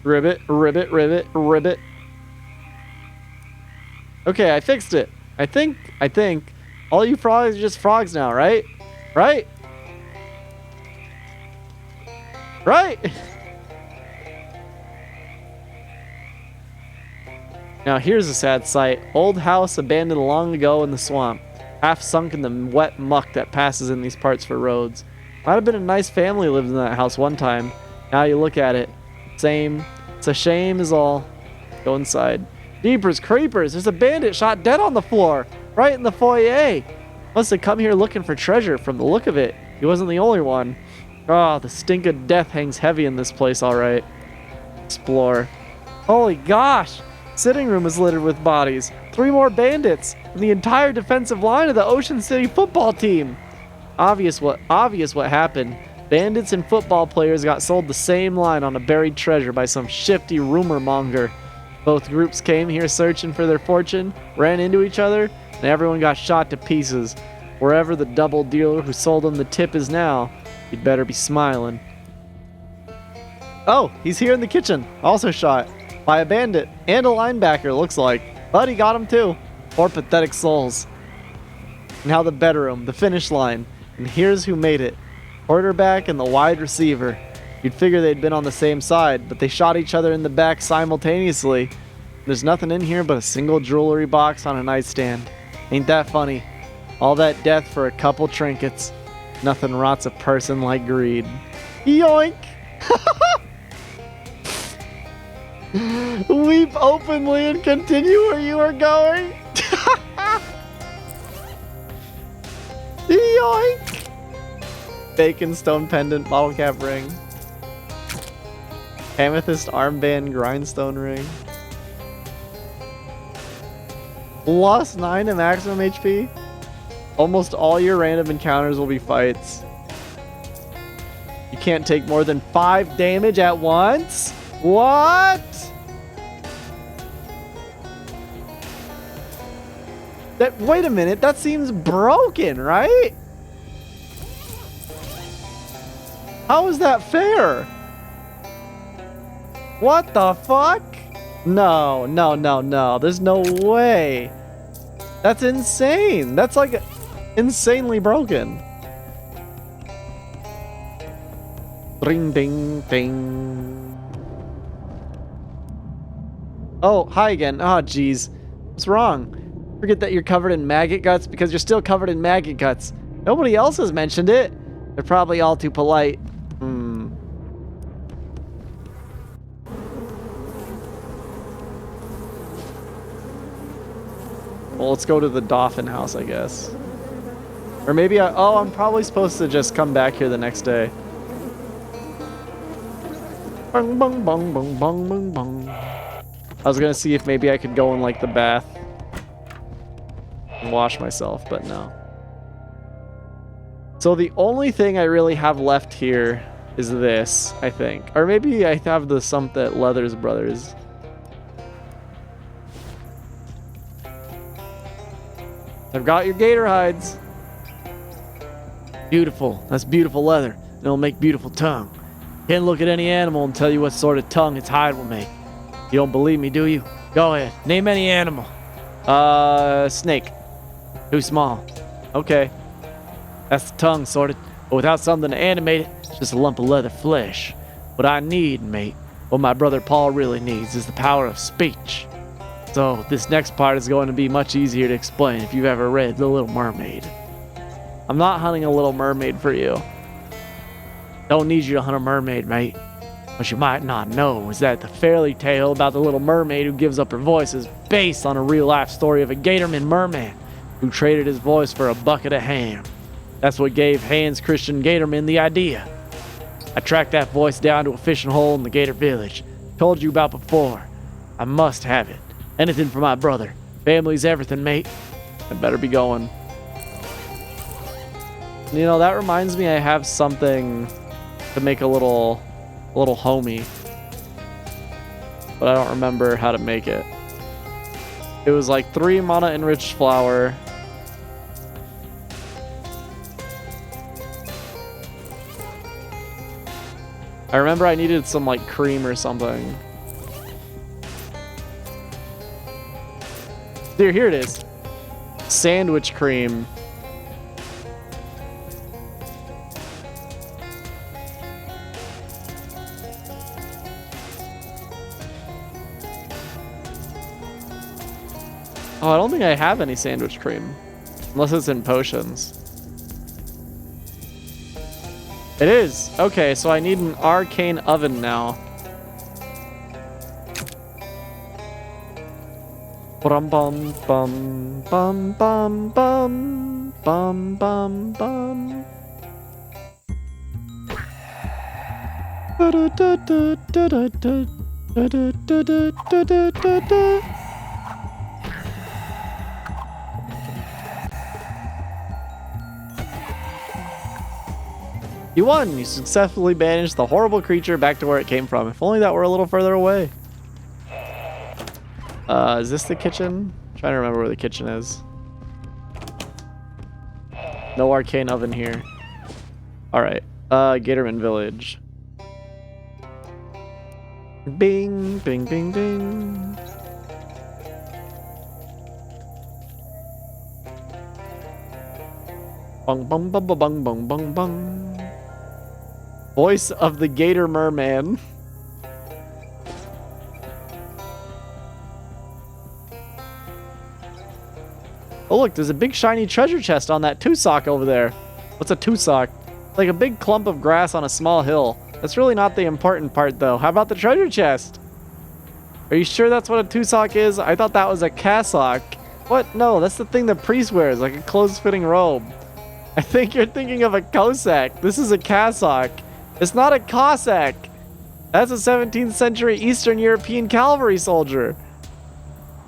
Ribbit, ribbit, ribbit, ribbit. Okay, I fixed it. I think all you frogs are just frogs now, right? Right? Right? Now here's a sad sight. Old house abandoned long ago in the swamp, half sunk in the wet muck that passes in these parts for roads. Might have been a nice family lived in that house one time. Now you look at it. Same. It's a shame is all. Go inside. Jeepers creepers, there's a bandit shot dead on the floor, right in the foyer. Must have come here looking for treasure from the look of it. He wasn't the only one. Oh, the stink of death hangs heavy in this place, all right. Explore. Holy gosh! Sitting room is littered with bodies. 3 more bandits, and the entire defensive line of the Ocean City football team. Obvious what happened. Bandits and football players got sold the same line on a buried treasure by some shifty rumor monger. Both groups came here searching for their fortune, ran into each other, and everyone got shot to pieces. Wherever the double dealer who sold them the tip is now, he'd better be smiling. Oh, he's here in the kitchen, also shot. By a bandit, and a linebacker, looks like. But he got him too. Poor pathetic souls. Now the bedroom, the finish line. And here's who made it. Quarterback and the wide receiver. You'd figure they'd been on the same side, but they shot each other in the back simultaneously. There's nothing in here but a single jewelry box on a nightstand. Ain't that funny? All that death for a couple trinkets. Nothing rots a person like greed. Yoink! Weep openly and continue where you are going. Yoink! Bacon stone pendant, bottle cap ring. Amethyst armband, grindstone ring. Lost 9 to maximum HP. Almost all your random encounters will be fights. You can't take more than 5 damage at once? What? Wait a minute, that seems broken, right? How is that fair? What the fuck? No, no, no, no. There's no way. That's insane. That's like insanely broken. Ring, ding, ding. Oh, hi again. Oh, jeez. What's wrong? Forget that you're covered in maggot guts because you're still covered in maggot guts. Nobody else has mentioned it. They're probably all too polite. Well, let's go to the Dolphin House, I guess. Or maybe I'm probably supposed to just come back here the next day. Bung, bung, bung, bung, bung, bung, bung. I was gonna see if maybe I could go in, like, the bath. and wash myself, but no. So the only thing I really have left here is this, I think. Or maybe I have the sump at Leathers Brothers. I've got your gator hides. Beautiful. That's beautiful leather. And it'll make beautiful tongue. Can't look at any animal and tell you what sort of tongue its hide will make. You don't believe me, do you? Go ahead. Name any animal. Snake. Too small. Okay. That's the tongue sorted. But without something to animate it, it's just a lump of leather flesh. What I need, mate, what my brother Paul really needs is the power of speech. So this next part is going to be much easier to explain if you've ever read The Little Mermaid. I'm not hunting a little mermaid for you. Don't need you to hunt a mermaid, mate. What you might not know is that the fairy tale about the little mermaid who gives up her voice is based on a real-life story of a gatorman merman who traded his voice for a bucket of ham. That's what gave Hans Christian Gatorman the idea. I tracked that voice down to a fishing hole in the Gator Village. Told you about before. I must have it. Anything for my brother. Family's everything, mate. I better be going. You know, that reminds me I have something to make a little homie. But I don't remember how to make it. It was like 3 mana enriched flour. I remember I needed some like cream or something. Here it is. Sandwich cream. Oh, I don't think I have any sandwich cream. Unless it's in potions. It is. Okay, so I need an arcane oven now. Bum bum bum bum bum bum bum bum bum. Da da da da da da da da da da da da. You won! You successfully banished the horrible creature back to where it came from. If only that were a little further away. Is this the kitchen? I'm trying to remember where the kitchen is. No arcane oven here. Alright. Gatorman Village. Bing, bing, bing, bing. Bung, bung, bung, bung, bung, bung, bung. Voice of the Gator Merman. Oh look, there's a big shiny treasure chest on that tussock over there. What's a tussock? Like a big clump of grass on a small hill. That's really not the important part though. How about the treasure chest? Are you sure that's what a tussock is? I thought that was a cassock. What? No, that's the thing the priest wears, like a close-fitting robe. I think you're thinking of a Cossack. This is a cassock. It's not a Cossack. That's a 17th century Eastern European cavalry soldier.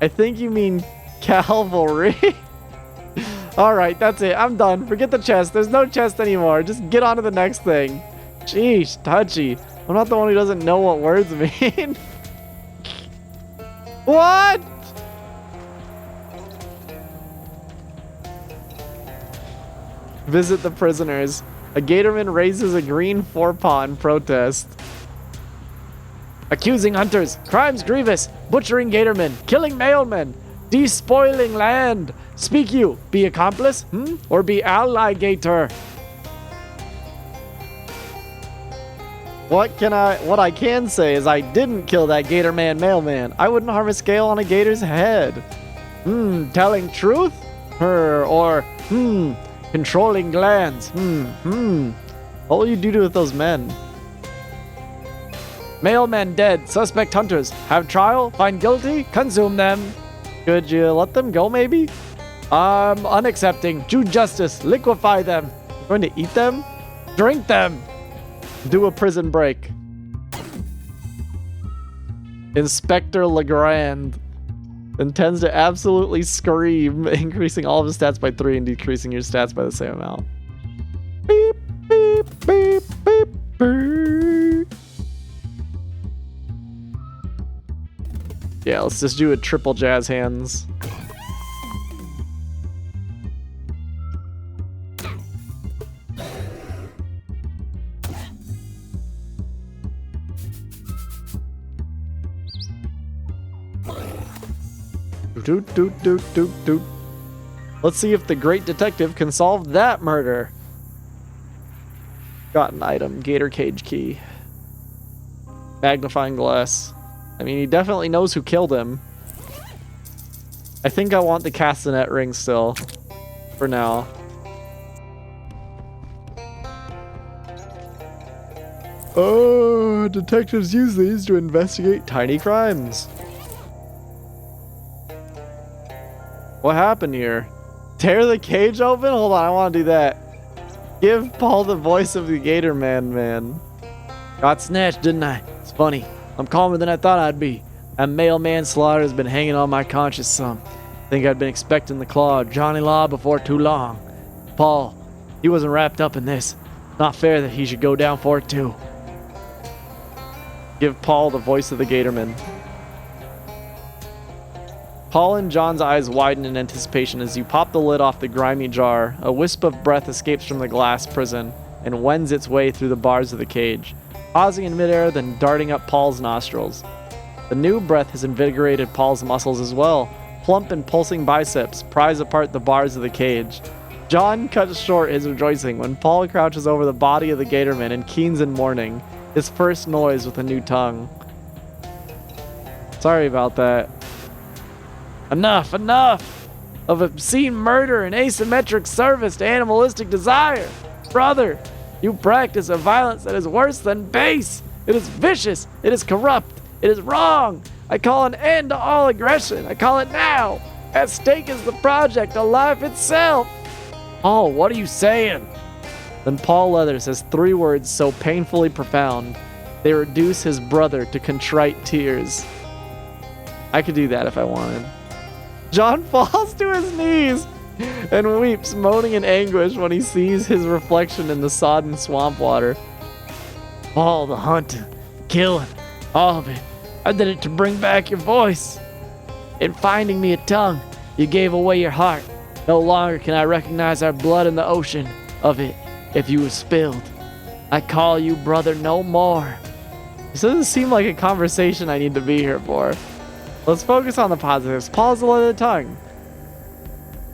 I think you mean cavalry. Alright, that's it. I'm done. Forget the chest. There's no chest anymore. Just get on to the next thing. Sheesh, touchy. I'm not the one who doesn't know what words mean. What? Visit the prisoners. A Gatorman raises a green forepaw in protest. Accusing hunters. Crimes grievous. Butchering Gatormen. Killing mailmen. Despoiling land. Speak you. Be accomplice? Or be alligator? What I can say is I didn't kill that Gatorman mailman. I wouldn't harm a scale on a gator's head. Telling truth? Or controlling glands. What will you do with those men? Mailmen dead. Suspect hunters. Have trial. Find guilty. Consume them. Could you let them go, maybe? Unaccepting. Due justice. Liquefy them. You're going to eat them? Drink them. Do a prison break. Inspector Legrand. and tends to absolutely scream, increasing all of his stats by 3 and decreasing your stats by the same amount. Beep, beep, beep, beep, beep. Yeah, let's just do a triple jazz hands. Doot, doot, doot, doot, doot. Let's see if the great detective can solve that murder. Got an item, gator cage key. Magnifying glass. I mean, he definitely knows who killed him. I think I want the castanet ring still, for now. Oh, detectives use these to investigate tiny crimes. What happened here? Tear the cage open? Hold on, I want to do that. Give Paul the voice of the Gator Man. Got snatched, didn't I? It's funny. I'm calmer than I thought I'd be. That male manslaughter has been hanging on my conscience some. Think I'd been expecting the claw of Johnny Law before too long. Paul, he wasn't wrapped up in this. Not fair that he should go down for it too. Give Paul the voice of the Gatorman. Paul and John's eyes widen in anticipation as you pop the lid off the grimy jar. A wisp of breath escapes from the glass prison and wends its way through the bars of the cage, pausing in midair, then darting up Paul's nostrils. The new breath has invigorated Paul's muscles as well. Plump and pulsing biceps prise apart the bars of the cage. John cuts short his rejoicing when Paul crouches over the body of the Gatorman and keens in mourning, his first noise with a new tongue. Sorry about that. Enough of obscene murder and asymmetric service to animalistic desire. Brother, you practice a violence that is worse than base. It is vicious. It is corrupt. It is wrong. I call an end to all aggression. I call it now. At stake is the project of life itself. Oh, what are you saying? Then Paul Leather says 3 words so painfully profound, they reduce his brother to contrite tears. I could do that if I wanted. John falls to his knees and weeps, moaning in anguish when he sees his reflection in the sodden swamp water. All the hunting, killing, all of it. I did it to bring back your voice. In finding me a tongue, you gave away your heart. No longer can I recognize our blood in the ocean of it if you were spilled. I call you brother no more. This doesn't seem like a conversation I need to be here for. Let's focus on the positives. Paul's the leather tongue.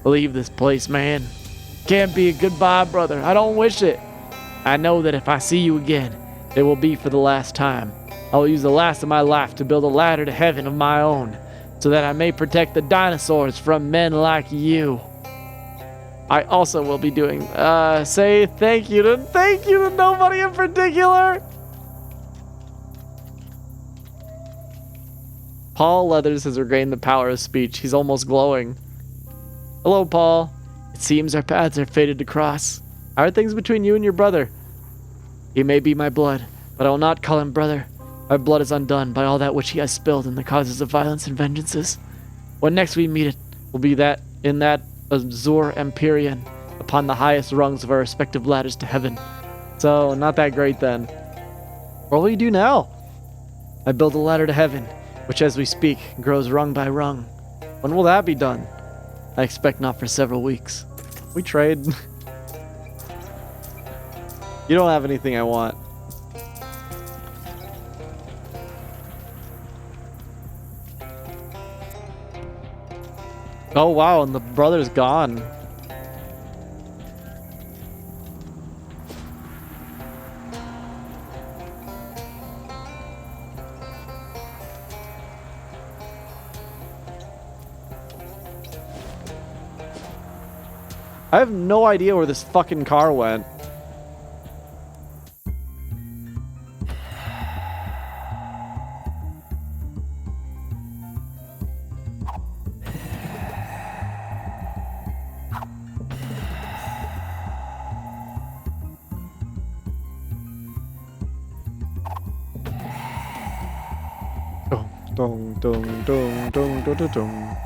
Leave this place, man. Can't be a goodbye, brother. I don't wish it. I know that if I see you again, it will be for the last time. I will use the last of my life to build a ladder to heaven of my own, so that I may protect the dinosaurs from men like you. I also will be doing, say thank you to nobody in particular. Paul Leathers has regained the power of speech. He's almost glowing. Hello, Paul. It seems our paths are fated to cross. How are things between you and your brother? He may be my blood, but I will not call him brother. Our blood is undone by all that which he has spilled in the causes of violence and vengeances. When next we meet, it will be that in that azure empyrean, upon the highest rungs of our respective ladders to heaven. So, not that great then. What will you do now? I build a ladder to heaven, which as we speak, grows rung by rung. When will that be done? I expect not for several weeks. We trade. You don't have anything I want. Oh wow, and the brother's gone. I have no idea where this fucking car went. Dong, dong, dong, dong, dong, dong, dong.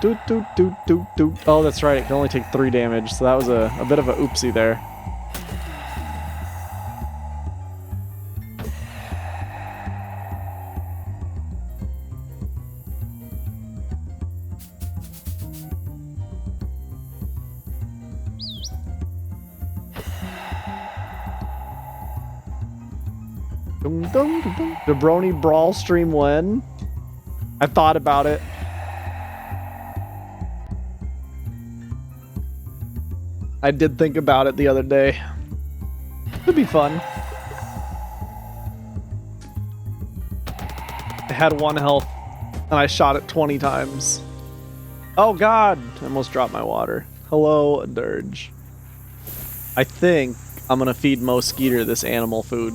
Doot, doot, doot, doot, doot. Oh, that's right. It can only take 3 damage, so that was a bit of a oopsie there. Dum, dum, dum, dum. Jabroni Brawl stream when? I thought about it. I did think about it the other day. It'd be fun. I had 1 health, and I shot it 20 times. Oh god! I almost dropped my water. Hello, Dirge. I think I'm gonna feed Mo Skeeter this animal food.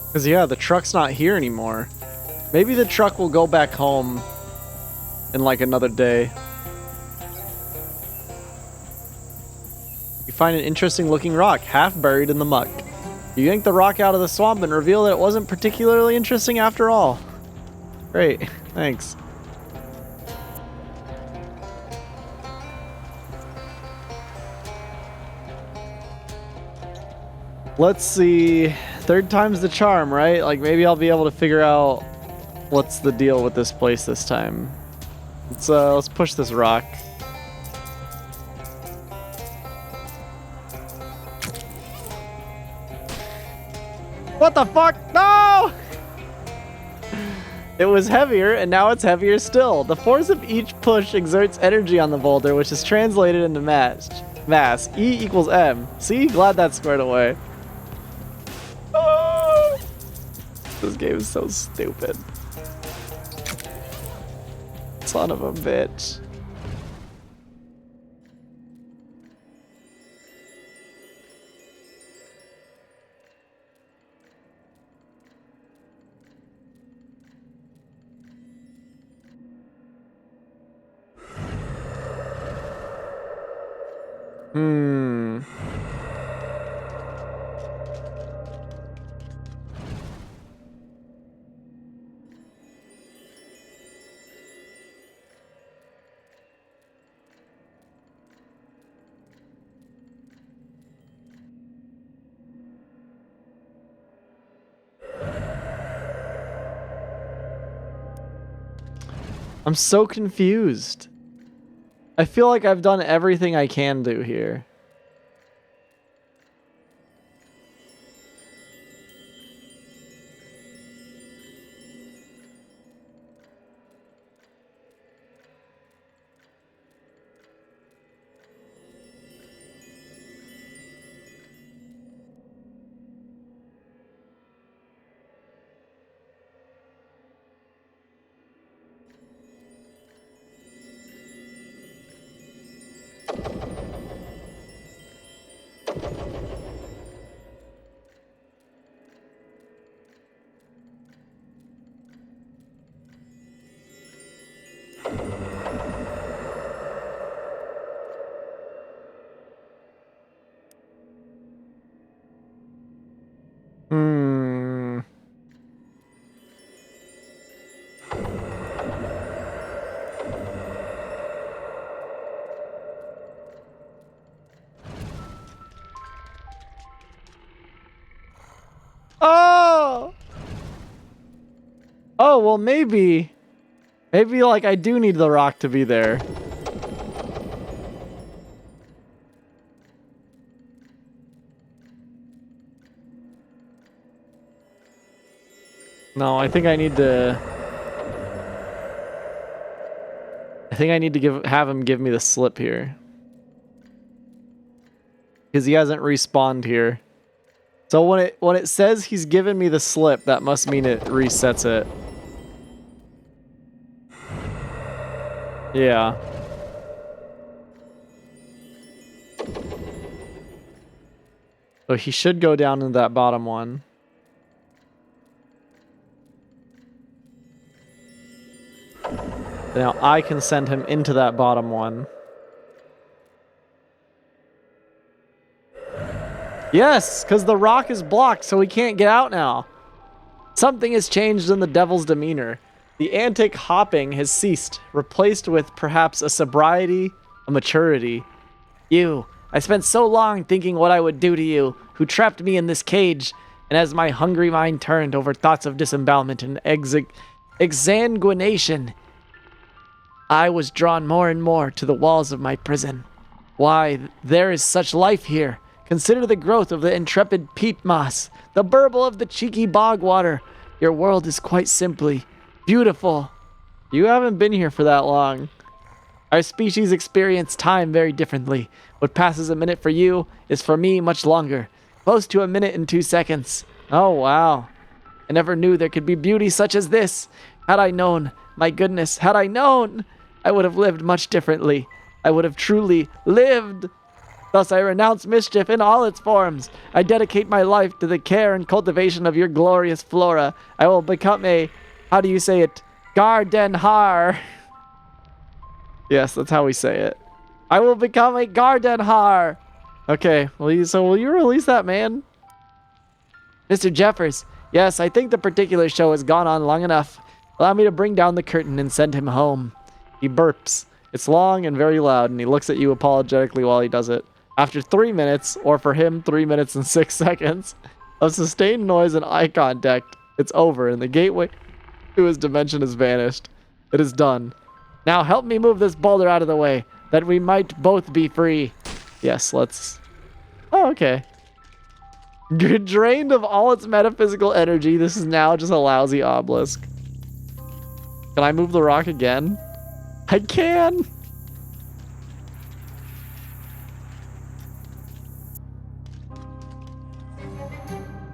Because, yeah, the truck's not here anymore. Maybe the truck will go back home in, like, another day. You find an interesting looking rock, half buried in the muck. You yank the rock out of the swamp and reveal that it wasn't particularly interesting after all. Great, thanks. Let's see. 3rd time's the charm, right? Like, maybe I'll be able to figure out what's the deal with this place this time. Let's push this rock. What the fuck? No! It was heavier, and now it's heavier still. The force of each push exerts energy on the boulder, which is translated into mass. E equals M. See? Glad that's squared away. Oh! This game is so stupid. Son of a bitch. I'm so confused. I feel like I've done everything I can do here. Oh! Oh, well, maybe like I do need the rock to be there. No, I think I need to have him give me the slip here. Because he hasn't respawned here. So when it says he's given me the slip, that must mean it resets it. Yeah. So he should go down into that bottom one. Now I can send him into that bottom one. Yes, because the rock is blocked, so he can't get out now. Something has changed in the devil's demeanor. The antic hopping has ceased, replaced with perhaps a sobriety, a maturity. You, I spent so long thinking what I would do to you, who trapped me in this cage, and as my hungry mind turned over thoughts of disembowelment and exsanguination, I was drawn more and more to the walls of my prison. Why, there is such life here. Consider the growth of the intrepid peat moss, the burble of the cheeky bog water. Your world is quite simply beautiful. You haven't been here for that long. Our species experience time very differently. What passes a minute for you is for me much longer, close to a minute and 2 seconds. Oh, wow. I never knew there could be beauty such as this. Had I known, my goodness, had I known, I would have lived much differently. I would have truly lived. Thus I renounce mischief in all its forms. I dedicate my life to the care and cultivation of your glorious flora. I will become a, how do you say it, gardenhar. Yes, that's how we say it. I will become a gardenhar. Okay, so will you release that man? Mr. Jeffers, yes, I think the particular show has gone on long enough. Allow me to bring down the curtain and send him home. He burps. It's long and very loud, and he looks at you apologetically while he does it. After 3 minutes, or for him, 3 minutes and 6 seconds, of sustained noise and eye contact, it's over, and the gateway to his dimension has vanished. It is done. Now help me move this boulder out of the way, that we might both be free. Yes, let's... Oh, okay. Drained of all its metaphysical energy, this is now just a lousy obelisk. Can I move the rock again? I can!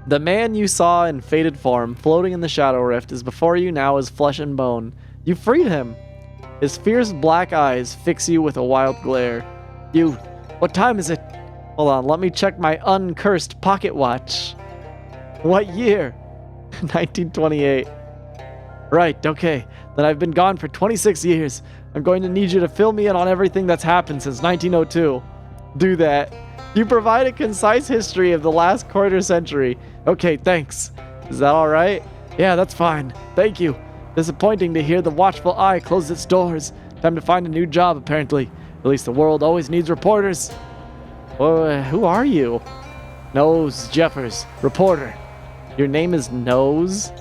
The man you saw in faded form, floating in the shadow rift, is before you now as flesh and bone. You freed him. His fierce black eyes fix you with a wild glare. You, what time is it? Hold on, let me check my uncursed pocket watch. What year? 1928. Right, okay. Then I've been gone for 26 years. I'm going to need you to fill me in on everything that's happened since 1902. Do that. You provide a concise history of the last quarter century. Okay, thanks. Is that all right? Yeah, that's fine. Thank you. Disappointing to hear the watchful eye close its doors. Time to find a new job, apparently. At least the world always needs reporters. Who are you? Nose Jeffers, reporter. Your name is Nose?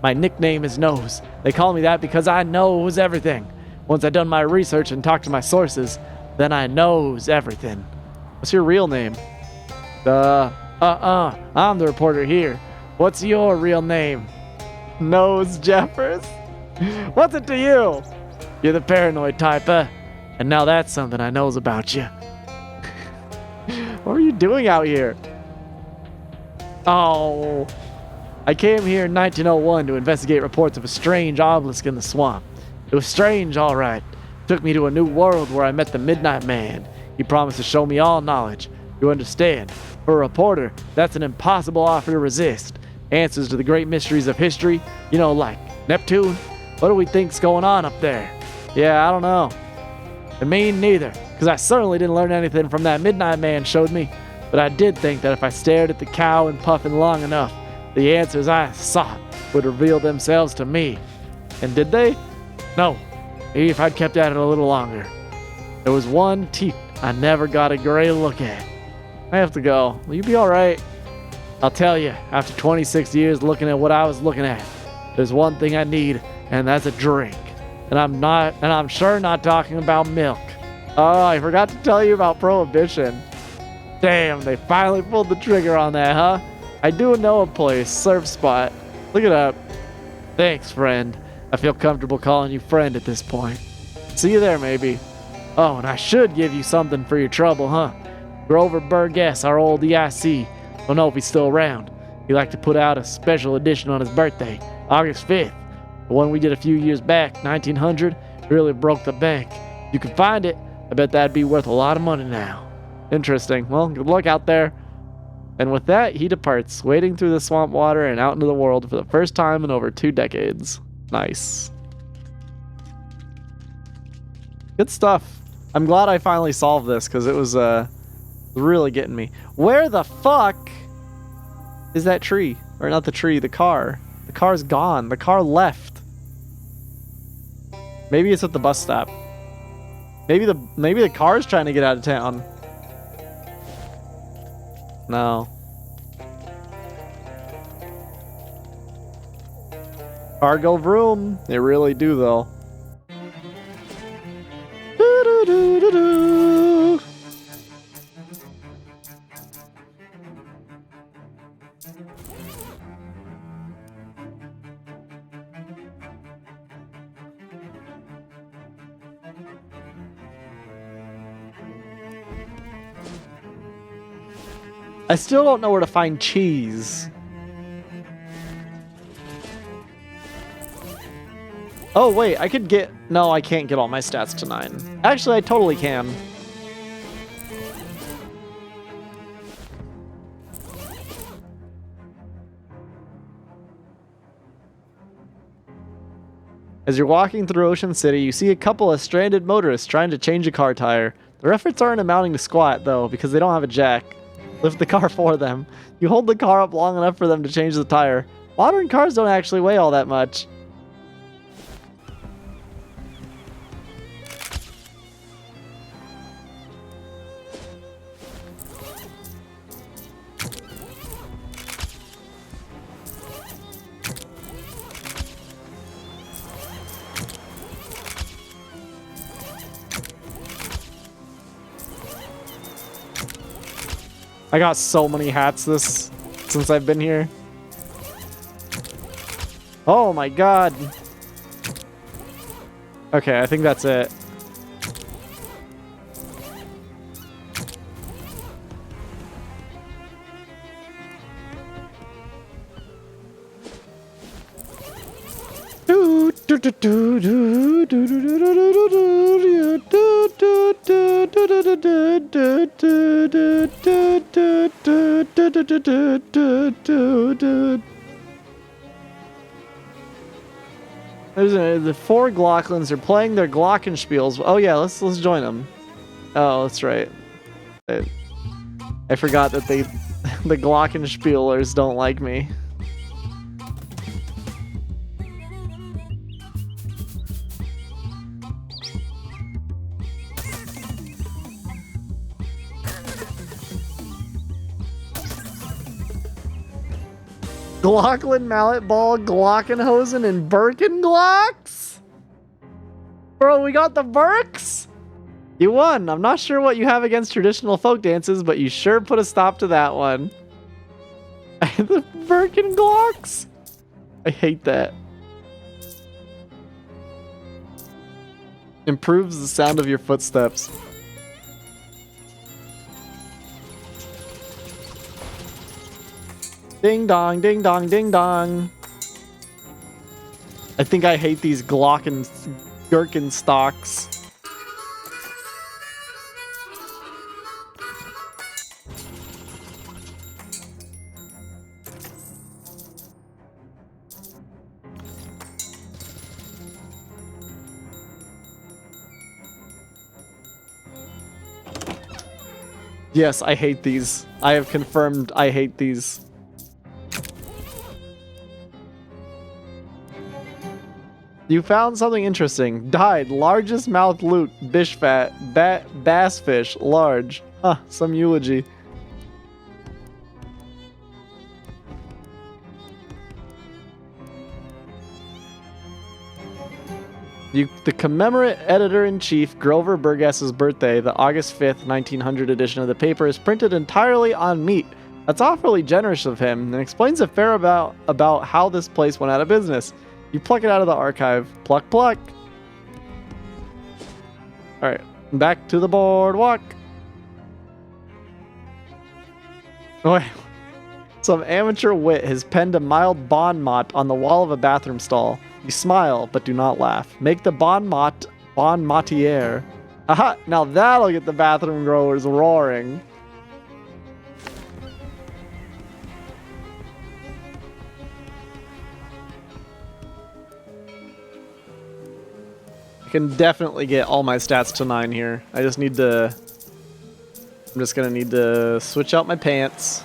My nickname is Nose. They call me that because I knows everything. Once I've done my research and talked to my sources, then I knows everything. What's your real name? I'm the reporter here. What's your real name? Nose Jeffers? What's it to you? You're the paranoid type, huh? And now that's something I knows about you. What are you doing out here? Oh, I came here in 1901 to investigate reports of a strange obelisk in the swamp. It was strange, all right. Took me to a new world where I met the Midnight Man. He promised to show me all knowledge. You understand? For a reporter, that's an impossible offer to resist. Answers to the great mysteries of history, you know, like Neptune. What do we think's going on up there? Yeah, I don't know. And me neither, because I certainly didn't learn anything from that Midnight Man showed me. But I did think that if I stared at the cow and puffin long enough, the answers I sought would reveal themselves to me. And did they? No. Maybe if I'd kept at it a little longer. There was one teeth I never got a great look at. I have to go. Will you be alright? I'll tell you, after 26 years looking at what I was looking at, there's one thing I need, and that's a drink. And I'm sure not talking about milk. Oh, I forgot to tell you about Prohibition. Damn, they finally pulled the trigger on that, huh? I do know a place, Surf Spot. Look it up. Thanks, friend. I feel comfortable calling you friend at this point. See you there, maybe. Oh, and I should give you something for your trouble, huh? Grover Burgess, our old EIC. Don't know if he's still around. He liked to put out a special edition on his birthday, August 5th. The one we did a few years back, 1900, really broke the bank. You can find it. I bet that'd be worth a lot of money now. Interesting. Well, good luck out there. And with that, he departs, wading through the swamp water and out into the world for the first time in over 2 decades. Nice. Good stuff. I'm glad I finally solved this because it was really getting me. Where the fuck is that tree? Or not the tree, the car. The car's gone. The car left. Maybe it's at the bus stop. Maybe the car's trying to get out of town. No. Cargo vroom. They really do, though. Do-do-do-do-do. I still don't know where to find cheese. Oh, wait, I could get... No, I can't get all my stats to 9. Actually, I totally can. As you're walking through Ocean City, you see a couple of stranded motorists trying to change a car tire. Their efforts aren't amounting to squat, though, because they don't have a jack. Lift the car for them. You hold the car up long enough for them to change the tire. Modern cars don't actually weigh all that much. I got so many hats since I've been here. Oh my god. Okay, I think that's it. The 4 Glocklins are playing their Glockenspiels. Oh yeah, let's join them. Oh, that's right. I forgot that the Glockenspielers don't like me. Glocklin, Mallet Ball, Glockenhosen, and Birkenglocks? Bro, we got the Birks? You won. I'm not sure what you have against traditional folk dances, but you sure put a stop to that one. The Birkenglocks? I hate that. Improves the sound of your footsteps. Ding dong, ding dong, ding dong. I think I hate these Gherkin stocks. Yes, I hate these. I have confirmed I hate these. You found something interesting. Died. Largest mouth loot. Bish fat. Bass fish. Large. Huh. Some eulogy. The commemorate editor-in-chief Grover Burgess's birthday, the August 5th, 1900 edition of the paper, is printed entirely on meat. That's awfully generous of him, and explains a fair about how this place went out of business. You pluck it out of the archive. Pluck, pluck. Alright, back to the boardwalk. Oh, some amateur wit has penned a mild bon mot on the wall of a bathroom stall. You smile, but do not laugh. Make the bon motiere. Aha! Now that'll get the bathroom growers roaring. can definitely get all my stats to 9 here. I just need to... I'm just gonna need to switch out my pants.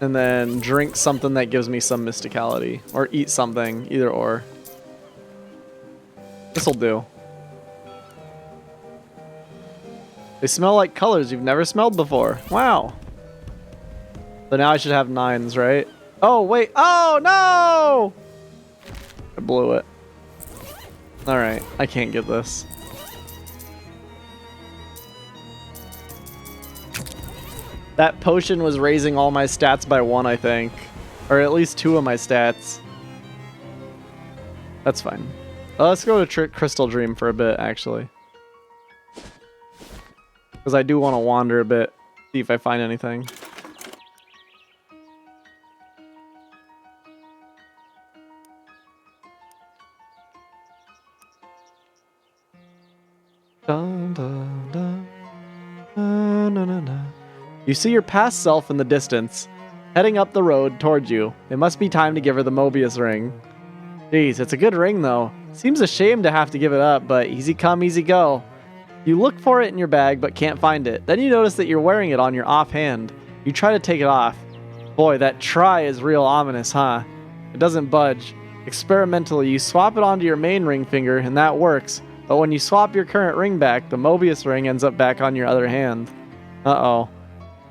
And then drink something that gives me some mysticality. Or eat something, either or. This'll do. They smell like colors you've never smelled before. Wow. So now I should have 9s, right? Oh, wait. Oh, no! I blew it. Alright, I can't get this. That potion was raising all my stats by 1, I think. Or at least 2 of my stats. That's fine. Let's go to Crystal Dream for a bit, actually. Because I do want to wander a bit, see if I find anything. Dun, dun, dun. Na, na, na, na. You see your past self in the distance, heading up the road towards you. It must be time to give her the Mobius ring. Jeez, it's a good ring though. Seems a shame to have to give it up, but easy come, easy go. You look for it in your bag, but can't find it. Then you notice that you're wearing it on your offhand. You try to take it off. Boy, that try is real ominous, huh? It doesn't budge. Experimentally, you swap it onto your main ring finger, and that works. But when you swap your current ring back, the Mobius ring ends up back on your other hand. Uh-oh.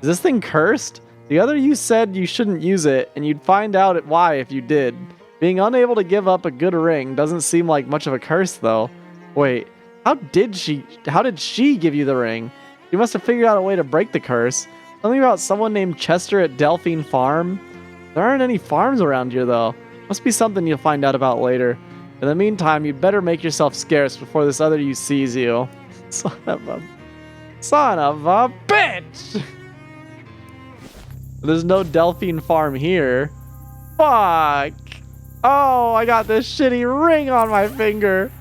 Is this thing cursed? The other you said you shouldn't use it, and you'd find out why if you did. Being unable to give up a good ring doesn't seem like much of a curse, though. Wait, how did she give you the ring? You must have figured out a way to break the curse. Something about someone named Chester at Delphine Farm? There aren't any farms around here, though. Must be something you'll find out about later. In the meantime, you'd better make yourself scarce before this other you sees you. Son of a bitch! There's no Delphine Farm here. Fuck! Oh, I got this shitty ring on my finger.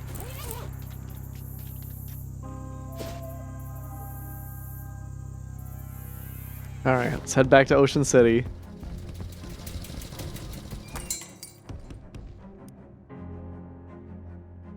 Alright, let's head back to Ocean City.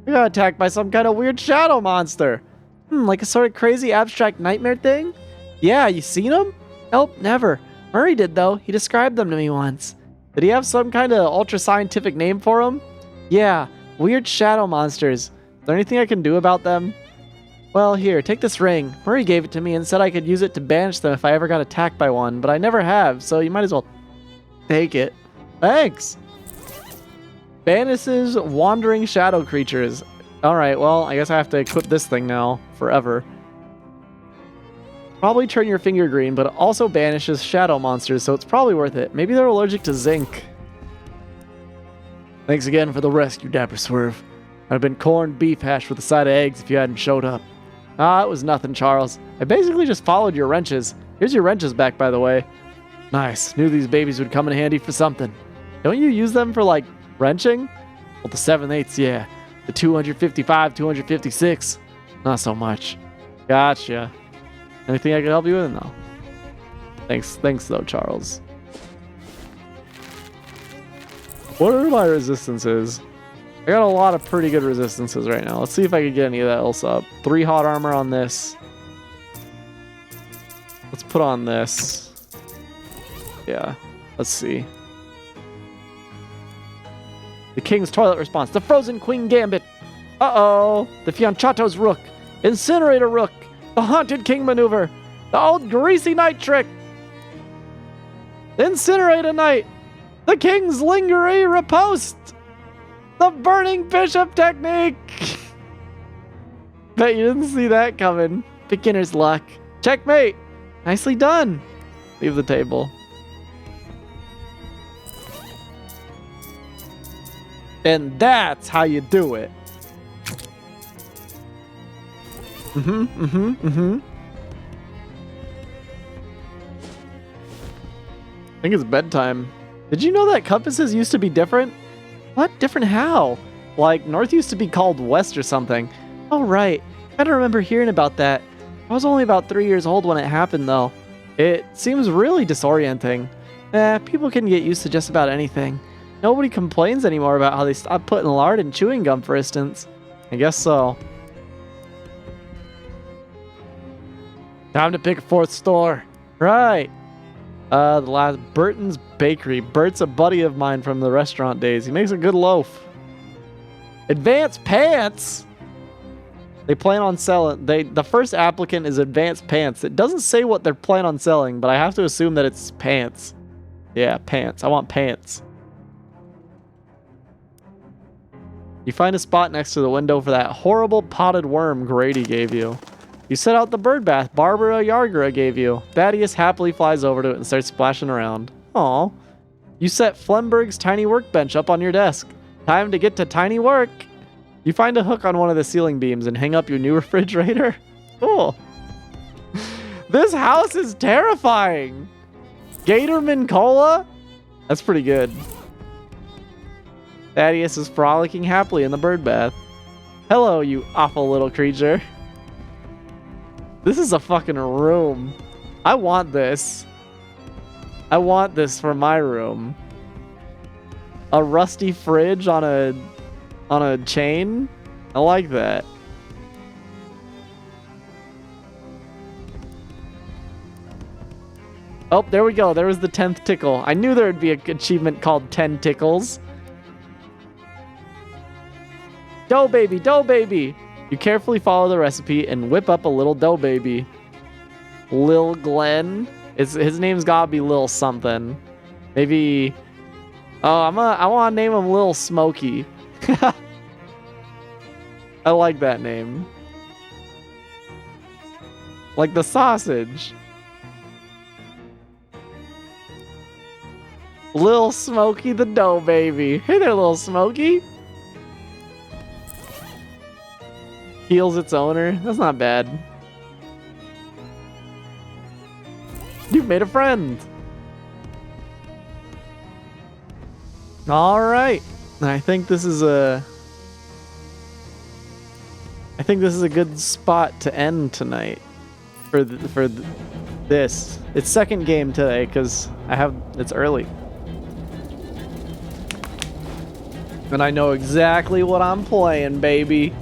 We got attacked by some kind of weird shadow monster. Like a sort of crazy abstract nightmare thing? Yeah, you seen him? Nope, never. Murray did, though. He described them to me once. Did he have some kind of ultra-scientific name for them? Yeah, weird shadow monsters. Is there anything I can do about them? Well, here, take this ring. Murray gave it to me and said I could use it to banish them if I ever got attacked by one, but I never have, so you might as well take it. Thanks! Banishes wandering shadow creatures. Alright, well, I guess I have to equip this thing now, forever. Probably turn your finger green, but it also banishes shadow monsters, so it's probably worth it. Maybe they're allergic to zinc. Thanks again for the rescue, Dapper Swerve. I'd have been corned beef hash with a side of eggs if you hadn't showed up. Ah, it was nothing, Charles. I basically just followed your wrenches. Here's your wrenches back, by the way. Nice. Knew these babies would come in handy for something. Don't you use them for, like, wrenching? Well, the 7/8, yeah. The 255, 256, not so much. Gotcha. Anything I can help you with? No. Thanks though, Charles. What are my resistances? I got a lot of pretty good resistances right now. Let's see if I can get any of that else up. 3 hot armor on this. Let's put on this. Yeah, let's see. The King's Toilet Response. The Frozen Queen Gambit. Uh-oh. The Fianchetto's Rook. Incinerator Rook. The Haunted King Maneuver. The Old Greasy Knight Trick. The Incinerator Knight. The King's Lingerie Riposte. The Burning Bishop Technique. Bet you didn't see that coming. Beginner's luck. Checkmate. Nicely done. Leave the table. And that's how you do it. I think it's bedtime. Did you know that compasses used to be different? What? Different how? Like, north used to be called west or something. Oh, right. I don't remember hearing about that. I was only about 3 years old when it happened, though. It seems really disorienting. People can get used to just about anything. Nobody complains anymore about how they stopped putting lard in chewing gum, for instance. I guess so. Time to pick a fourth store. Right. The last Burton's Bakery. Bert's a buddy of mine from the restaurant days. He makes a good loaf. Advanced Pants? They plan on selling. The first applicant is Advanced Pants. It doesn't say what they're planning on selling, but I have to assume that it's pants. Yeah, pants. I want pants. You find a spot next to the window for that horrible potted worm Grady gave you. You set out the bird bath Barbara Yargra gave you. Thaddeus happily flies over to it and starts splashing around. Aw. You set Flemberg's tiny workbench up on your desk. Time to get to tiny work. You find a hook on one of the ceiling beams and hang up your new refrigerator. Cool. This house is terrifying. Gatorman Cola? That's pretty good. Thaddeus is frolicking happily in the bird bath. Hello, you awful little creature. This is a fucking room. I want this. I want this for my room. A rusty fridge on a chain? I like that. Oh, there we go. There was the 10th tickle. I knew there would be an achievement called 10 tickles. Dough baby, dough baby. You carefully follow the recipe and whip up a little dough baby. Lil Glenn. His name's gotta be Lil something. Maybe. Oh, I want to name him Lil Smokey. I like that name. Like the sausage. Lil Smokey the dough baby. Hey there, Lil Smokey. Heals its owner. That's not bad. You've made a friend. All right. I think this is a good spot to end tonight for this. It's second game today because it's early. And I know exactly what I'm playing, baby.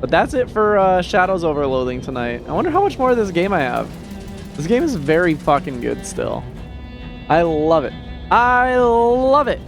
But that's it for Shadows over Loathing tonight. I wonder how much more of this game I have. This game is very fucking good still. I love it. I love it.